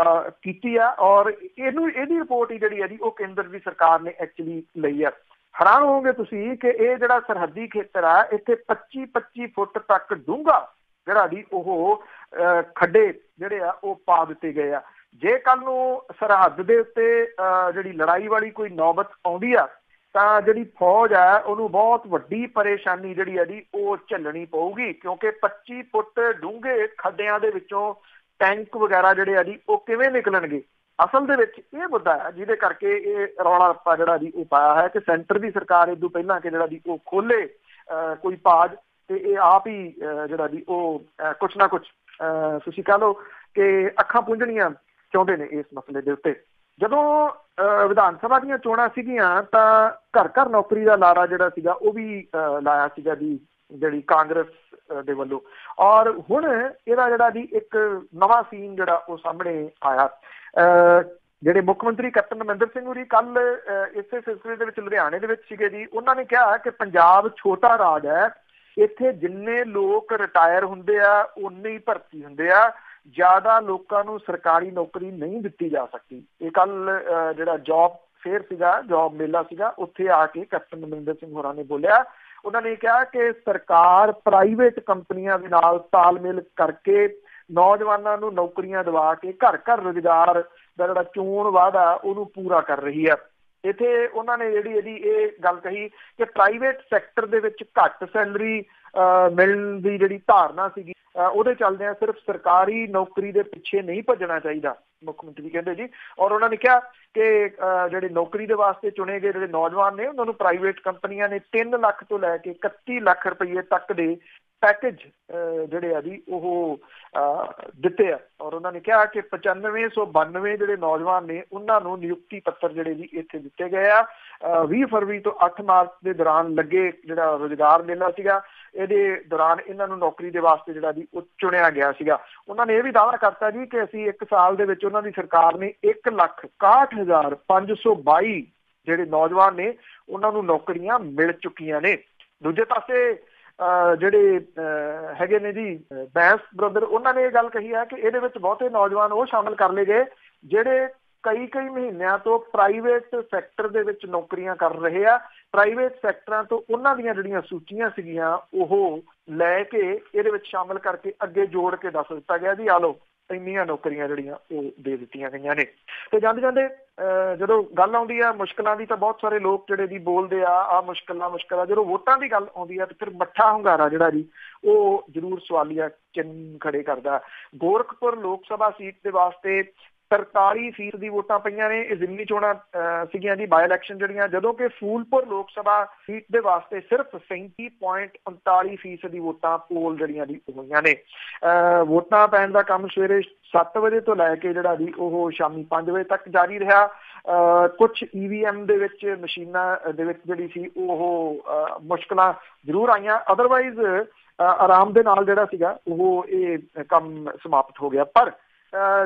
ਕੀਤੀ ਆ ਔਰ ਇਹਦੀ ਰਿਪੋਰਟ ਹੀ ਜਿਹੜੀ ਹੈ ਜੀ ਉਹ ਕੇਂਦਰ ਦੀ ਸਰਕਾਰ ਨੇ ਐਕਚੁਅਲੀ ਲਈ ਆ। ਹੈਰਾਨ ਹੋਵੋਗੇ ਤੁਸੀਂ ਕਿ ਇਹ ਜਿਹੜਾ ਸਰਹੱਦੀ ਖੇਤਰ ਆ ਇੱਥੇ 25-25 ਫੁੱਟ ਤੱਕ ਡੂੰਘਾ ਜਿਹੜਾ ਜੀ ਉਹ ਖੱਡੇ ਜਿਹੜੇ ਆ ਉਹ ਪਾ ਦਿੱਤੇ ਗਏ ਆ। ਜੇ ਕੱਲ ਨੂੰ ਸਰਹੱਦ ਦੇ ਉੱਤੇ ਜਿਹੜੀ ਲੜਾਈ ਵਾਲੀ ਕੋਈ ਨੌਬਤ ਆਉਂਦੀ ਆ ਤਾਂ ਜਿਹੜੀ ਫੌਜ ਆ ਉਹਨੂੰ ਬਹੁਤ ਵੱਡੀ ਪਰੇਸ਼ਾਨੀ ਜਿਹੜੀ ਆ ਜੀ ਉਹ ਝੱਲਣੀ ਪਊਗੀ, ਕਿਉਂਕਿ 25 ਫੁੱਟ ਡੂੰਘੇ ਖੱਡਿਆਂ ਦੇ ਵਿੱਚੋਂ ਟੈਂਕ ਵਗੈਰਾ ਜਿਹੜੇ ਆ ਜੀ ਉਹ ਕਿਵੇਂ ਨਿਕਲਣਗੇ। ਅਸਲ ਦੇ ਵਿੱਚ ਇਹ ਮੁੱਦਾ ਹੈ ਜਿਹਦੇ ਕਰਕੇ ਇਹ ਰੌਲਾ ਰੱਪਾ ਜਿਹੜਾ ਜੀ ਉਹ ਪਾਇਆ ਹੈ ਕਿ ਸੈਂਟਰ ਦੀ ਸਰਕਾਰ ਇਦੋਂ ਪਹਿਲਾਂ ਕਿ ਜਿਹੜਾ ਜੀ ਉਹ ਖੋਲੇ ਕੋਈ ਭਾਜ ਤੇ ਇਹ ਆਪ ਹੀ ਜਿਹੜਾ ਜੀ ਉਹ ਕੁਛ ਨਾ ਕੁਛ ਤੁਸੀਂ ਕਹਿ ਲਓ ਕਿ ਅੱਖਾਂ ਪੂੰਝਣੀਆਂ ਚਾਹੁੰਦੇ ਨੇ ਇਸ ਮਸਲੇ ਦੇ ਉੱਤੇ। ਜਦੋਂ ਵਿਧਾਨ ਸਭਾ ਦੀਆਂ ਚੋਣਾਂ ਸੀਗੀਆਂ ਤਾਂ ਘਰ ਘਰ ਨੌਕਰੀ ਦਾ ਲਾਰਾ ਜਿਹੜਾ ਸੀਗਾ ਉਹ ਵੀ ਲਾਇਆ ਸੀਗਾ ਜੀ ਜਿਹੜੀ ਕਾਂਗਰਸ ਦੇ ਵੱਲੋਂ, ਔਰ ਹੁਣ ਇਹਦਾ ਜਿਹੜਾ ਜੀ ਇੱਕ ਨਵਾਂ ਸੀਨ ਜਿਹੜਾ ਉਹ ਸਾਹਮਣੇ ਆਇਆ। ਜਿਹੜੇ ਮੁੱਖ ਮੰਤਰੀ ਕੈਪਟਨ ਅਮਰਿੰਦਰ ਸਿੰਘ ਹੋਰੀ ਕੱਲ ਇਸੇ ਸਿਲਸਿਲੇ ਦੇ ਵਿੱਚ ਲੁਧਿਆਣੇ ਦੇ ਵਿੱਚ ਸੀਗੇ ਜੀ। ਉਹਨਾਂ ਨੇ ਕਿਹਾ ਕਿ ਪੰਜਾਬ ਛੋਟਾ ਰਾਜ ਹੈ, ਇੱਥੇ ਜਿੰਨੇ ਲੋਕ ਰਿਟਾਇਰ ਹੁੰਦੇ ਆ ਉਨੇ ਹੀ ਭਰਤੀ ਹੁੰਦੇ ਆ, ਜ਼ਿਆਦਾ ਲੋਕਾਂ ਨੂੰ ਸਰਕਾਰੀ ਨੌਕਰੀ ਨਹੀਂ ਦਿੱਤੀ ਜਾ ਸਕਦੀ। ਇਹ ਕੱਲ ਜਿਹੜਾ ਜੌਬ ਫੇਅਰ ਸੀਗਾ, ਜੌਬ ਮੇਲਾ ਸੀਗਾ, ਉੱਥੇ ਆ ਕੇ ਕੈਪਟਨ ਅਮਰਿੰਦਰ ਸਿੰਘ ਹੋਰਾਂ ਨੇ ਬੋਲਿਆ। ਉਹਨਾਂ ਨੇ ਕਿਹਾ ਕਿ ਸਰਕਾਰ ਪ੍ਰਾਈਵੇਟ ਕੰਪਨੀਆਂ ਦੇ ਨਾਲ ਤਾਲਮੇਲ ਕਰਕੇ ਨੌਜਵਾਨਾਂ ਨੂੰ ਨੌਕਰੀਆਂ ਦਿਵਾ ਕੇ ਘਰ ਘਰ ਰੁਜ਼ਗਾਰ ਦਾ ਜਿਹੜਾ ਚੋਣ ਵਾਅਦਾ ਉਹਨੂੰ ਪੂਰਾ ਕਰ ਰਹੀ ਹੈ। ਇੱਥੇ ਉਹਨਾਂ ਨੇ ਜਿਹੜੀ ਇਹਦੀ ਇਹ ਗੱਲ ਕਹੀ ਕਿ ਪ੍ਰਾਈਵੇਟ ਸੈਕਟਰ ਦੇ ਵਿੱਚ ਘੱਟ ਸੈਲਰੀ ਮਿਲਣ ਦੀ ਜਿਹੜੀ ਧਾਰਨਾ ਸੀਗੀ, ਉਹਦੇ ਚੱਲਦਿਆਂ ਸਿਰਫ ਸਰਕਾਰੀ ਨੌਕਰੀ ਦੇ ਪਿੱਛੇ ਨਹੀਂ ਭੱਜਣਾ ਚਾਹੀਦਾ, ਮੁੱਖ ਮੰਤਰੀ ਕਹਿੰਦੇ ਜੀ। ਔਰ ਉਹਨਾਂ ਨੇ ਕਿਹਾ ਕਿ ਜਿਹੜੇ ਨੌਕਰੀ ਦੇ ਵਾਸਤੇ ਚੁਣੇ ਗਏ ਜਿਹੜੇ ਨੌਜਵਾਨ ਨੇ ਉਹਨਾਂ ਨੂੰ ਪ੍ਰਾਈਵੇਟ ਕੰਪਨੀਆਂ ਨੇ 3 ਲੱਖ ਤੋਂ ਲੈ ਕੇ 31 ਲੱਖ ਰੁਪਏ ਤੱਕ ਦੇ ਪੈਕੇਜ ਜਿਹੜੇ ਆ ਜੀ ਉਹ ਦਿੱਤੇ ਆ। ਔਰ ਉਹਨਾਂ ਨੇ ਕਿਹਾ ਕਿ 9592 ਜਿਹੜੇ ਨੌਜਵਾਨ ਨੇ ਉਹਨਾਂ ਨੂੰ ਨਿਯੁਕਤੀ ਪੱਤਰ ਜਿਹੜੇ ਜੀ ਇੱਥੇ ਦਿੱਤੇ ਗਏ ਆ। 20 ਫਰਵਰੀ ਤੋਂ 8 ਮਾਰਚ ਦੇ ਦੌਰਾਨ ਲੱਗੇ ਜਿਹੜਾ ਰੁਜ਼ਗਾਰ ਮੇਲਾ ਸੀਗਾ, ਇਹਦੇ ਦੌਰਾਨ ਇਹਨਾਂ ਨੂੰ ਨੌਕਰੀ ਦੇ ਵਾਸਤੇ ਜਿਹੜਾ ਜੀ ਉਹ ਚੁਣਿਆ ਗਿਆ ਸੀਗਾ। ਉਹਨਾਂ ਨੇ ਇਹ ਵੀ ਦਾਅਵਾ ਕਰਤਾ ਜੀ ਕਿ ਅਸੀਂ 1 ਸਾਲ ਦੇ ਵਿੱਚ ਉਹਨਾਂ ਦੀ ਸਰਕਾਰ ਨੇ 1,61,522 ਜਿਹੜੇ ਨੌਜਵਾਨ ਨੇ ਉਹਨਾਂ ਨੂੰ ਨੌਕਰੀਆਂ ਮਿਲ ਚੁੱਕੀਆਂ ਨੇ। ਦੂਜੇ ਪਾਸੇ ਜਿਹੜੇ ਹੈਗੇ ਨੇ ਜੀ ਬੈਂਸ ਬ੍ਰਦਰ, ਉਹਨਾਂ ਨੇ ਇਹ ਗੱਲ ਕਹੀ ਹੈ ਕਿ ਇਹਦੇ ਵਿੱਚ ਬਹੁਤੇ ਨੌਜਵਾਨ ਉਹ ਸ਼ਾਮਲ ਕਰ ਲਏ ਗਏ ਜਿਹੜੇ ਕਈ ਮਹੀਨਿਆਂ ਤੋਂ ਪ੍ਰਾਈਵੇਟ ਸੈਕਟਰ ਦੇ ਵਿੱਚ ਨੌਕਰੀਆਂ ਕਰ ਰਹੇ ਆ। ਪ੍ਰਾਈਵੇਟ ਸੈਕਟਰਾਂ ਤੋਂ ਉਹਨਾਂ ਦੀਆਂ ਜਿਹੜੀਆਂ ਸੂਚੀਆਂ ਸੀਗੀਆਂ ਉਹ ਲੈ ਕੇ ਇਹਦੇ ਵਿੱਚ ਸ਼ਾਮਲ ਕਰਕੇ ਅੱਗੇ ਜੋੜ ਕੇ ਦੱਸ ਦਿੱਤਾ ਗਿਆ ਜੀ ਆ ਲਓ ਇੰਨੀਆਂ ਨੌਕਰੀਆਂ ਜਿਹੜੀਆਂ ਉਹ ਦੇ ਦਿੱਤੀਆਂ ਗਈਆਂ ਨੇ। ਤੇ ਜਾਂਦੇ ਜਾਂਦੇ ਜਦੋਂ ਗੱਲ ਆਉਂਦੀ ਆ ਮੁਸ਼ਕਲਾਂ ਦੀ ਤਾਂ ਬਹੁਤ ਸਾਰੇ ਲੋਕ ਜਿਹੜੇ ਜੀ ਬੋਲਦੇ ਆ ਮੁਸ਼ਕਲਾਂ। ਜਦੋਂ ਵੋਟਾਂ ਦੀ ਗੱਲ ਆਉਂਦੀ ਆ ਤੇ ਫਿਰ ਮੱਠਾ ਹੁੰਗਾਰਾ ਜਿਹੜਾ ਜੀ ਉਹ ਜ਼ਰੂਰ ਸਵਾਲੀਆ ਚਿੰਨ੍ਹ ਖੜੇ ਕਰਦਾ। ਗੋਰਖਪੁਰ ਲੋਕ ਸਭਾ ਸੀਟ ਦੇ ਵਾਸਤੇ 43% ਵੋਟਾਂ ਪਈਆਂ ਨੇ। ਇਹ ਜ਼ਿਮਨੀ ਚੋਣਾਂ ਸੀਗੀਆਂ ਜੀ, ਬਾਈ ਇਲੈਕਸ਼ਨ ਜਿਹੜੀਆਂ, ਜਦੋਂ ਕਿ ਫੂਲਪੁਰ ਲੋਕ ਸਭਾ ਸੀਟ ਦੇ ਵਾਸਤੇ ਸਿਰਫ 37.39% ਵੋਟਾਂ ਪੋਲ ਜਿਹੜੀਆਂ ਜੀ ਹੋਈਆਂ ਨੇ। ਵੋਟਾਂ ਪੈਣ ਦਾ ਕੰਮ ਸਵੇਰੇ 7 ਵਜੇ ਤੋਂ ਲੈ ਕੇ ਜਿਹੜਾ ਜੀ ਉਹ ਸ਼ਾਮੀ 5 ਵਜੇ ਤੱਕ ਜਾਰੀ ਰਿਹਾ। ਕੁਛ EVM ਦੇ ਵਿੱਚ ਮਸ਼ੀਨਾਂ ਦੇ ਵਿੱਚ ਜਿਹੜੀ ਸੀ ਉਹ ਮੁਸ਼ਕਲਾਂ ਜ਼ਰੂਰ ਆਈਆਂ, ਅਦਰਵਾਈਜ਼ ਆਰਾਮ ਦੇ ਨਾਲ ਜਿਹੜਾ ਸੀਗਾ ਉਹ ਇਹ ਕੰਮ ਸਮਾਪਤ ਹੋ ਗਿਆ। ਪਰ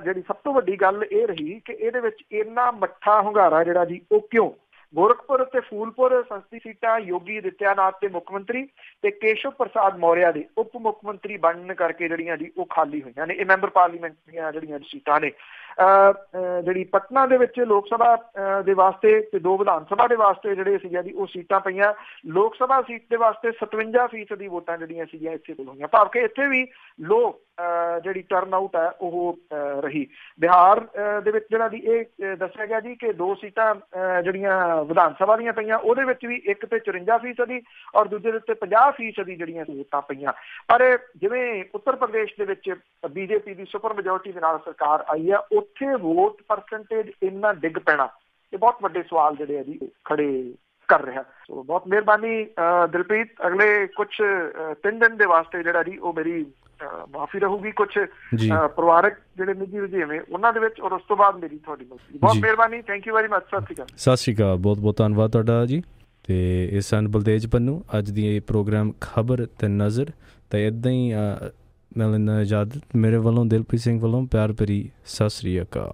ਜਿਹੜੀ ਸਭ ਤੋਂ ਵੱਡੀ ਗੱਲ ਇਹ ਰਹੀ ਕਿ ਇਹਦੇ ਵਿੱਚ ਇੰਨਾ ਮੱਠਾ ਹੁੰਗਾਰਾ ਜਿਹੜਾ ਜੀ ਉਹ ਕਿਉਂ? ਗੋਰਖਪੁਰ ਤੇ ਫੂਲਪੁਰ ਸੰਸਦੀ ਸੀਟਾਂ ਯੋਗੀ ਆਦਿੱਤਿਆਨਾਥ ਦੇ ਮੁੱਖ ਮੰਤਰੀ ਤੇ ਕੇਸ਼ਵ ਪ੍ਰਸਾਦ ਮੌਰਿਆ ਦੇ ਉਪ ਮੁੱਖ ਮੰਤਰੀ ਬਣਨ ਕਰਕੇ ਜਿਹੜੀਆਂ ਜੀ ਉਹ ਖਾਲੀ ਹੋਈਆਂ ਨੇ। ਇਹ ਮੈਂਬਰ ਪਾਰਲੀਮੈਂਟ ਦੀਆਂ ਜਿਹੜੀਆਂ ਸੀਟਾਂ ਨੇ। ਜਿਹੜੀ ਪਟਨਾ ਦੇ ਵਿੱਚ ਲੋਕ ਸਭਾ ਦੇ ਵਾਸਤੇ ਤੇ 2 ਵਿਧਾਨ ਸਭਾ ਦੇ ਵਾਸਤੇ ਜਿਹੜੇ ਸੀਗੇ ਜੀ ਉਹ ਸੀਟਾਂ ਪਈਆਂ। ਲੋਕ ਸਭਾ ਸੀਟ ਦੇ ਵਾਸਤੇ 57% ਦੀ ਵੋਟਾਂ ਜਿਹੜੀਆਂ ਸੀਗੀਆਂ ਇੱਥੇ ਕੋਲ ਹੋਈਆਂ, ਭਾਵ ਕਿ ਇੱਥੇ ਵੀ ਲੋਕ ਜਿਹੜੀ ਟਰਨ ਆਊਟ ਹੈ ਉਹ ਰਹੀ। ਬਿਹਾਰ ਦੇ ਵਿੱਚ ਜਿਹੜਾ ਜੀ ਇਹ ਦੱਸਿਆ ਗਿਆ ਜੀ ਕਿ 2 ਸੀਟਾਂ ਜਿਹੜੀਆਂ ਵਿਧਾਨ ਸਭਾ ਦੀਆਂ ਪਈਆਂ, ਉਹਦੇ ਵਿੱਚ ਵੀ ਇੱਕ ਤੇ 54% ਦੀ ਔਰ ਦੂਜੇ ਦੇ ਉੱਤੇ 50% ਦੀ ਜਿਹੜੀਆਂ ਵੋਟਾਂ ਪਈਆਂ। ਪਰ ਜਿਵੇਂ ਉੱਤਰ ਪ੍ਰਦੇਸ਼ ਦੇ ਵਿੱਚ BJP ਦੀ ਸੁਪਰ ਮੈਜੋਰਟੀ ਦੇ ਨਾਲ ਸਰਕਾਰ ਆਈ ਆ, ਉੱਥੇ ਵੋਟ ਪਰਸੈਂਟੇਜ ਇੰਨਾ ਡਿੱਗ ਪੈਣਾ ਇਹ ਬਹੁਤ ਵੱਡੇ ਸਵਾਲ ਜਿਹੜੇ ਆ ਜੀ ਖੜੇ ਕਰ ਰਿਹਾ। ਸੋ ਬਹੁਤ ਮਿਹਰਬਾਨੀ ਦਿਲਪ੍ਰੀਤ, ਅਗਲੇ ਕੁਛ 3 ਦਿਨ ਦੇ ਵਾਸਤੇ ਜਿਹੜਾ ਜੀ ਉਹ ਮੇਰੀ ਮਾਫੀ ਰਹੂਗੀ ਕੁਛ ਪਰਿਵਾਰਕ ਜਿਹੜੇ ਨਿੱਜੀ ਰੁਝੇਵੇਂ ਉਹਨਾਂ ਦੇ ਵਿੱਚ, ਔਰ ਉਸ ਤੋਂ ਬਾਅਦ ਮੇਰੀ ਤੁਹਾਡੀ ਮਾਫੀ। ਬਹੁਤ ਮਿਹਰਬਾਨੀ, ਥੈਂਕ ਯੂ ਵੈਰੀ ਮਚ। ਸਤਿ ਸ਼੍ਰੀ ਅਕਾਲ, ਬਹੁਤ ਬਹੁਤ ਧੰਨਵਾਦ ਤੁਹਾਡਾ ਜੀ। ਤੇ ਇਹ ਸਨ ਬਲਤੇਜ ਪੰਨੂ, ਅੱਜ ਦੀ ਇਹ ਪ੍ਰੋਗਰਾਮ ਖਬਰ ਤੇ ਨਜ਼ਰ। ਤੇ ਇੱਦਾਂ ਹੀ ਮੈਂ ਲੈਂਦਾ ਇਜਾਜ਼ਤ, ਮੇਰੇ ਵੱਲੋਂ ਦਿਲਪ੍ਰੀਤ ਸਿੰਘ ਵੱਲੋਂ ਪਿਆਰ ਭਰੀ ਸਤਿ ਸ਼੍ਰੀ ਅਕਾਲ।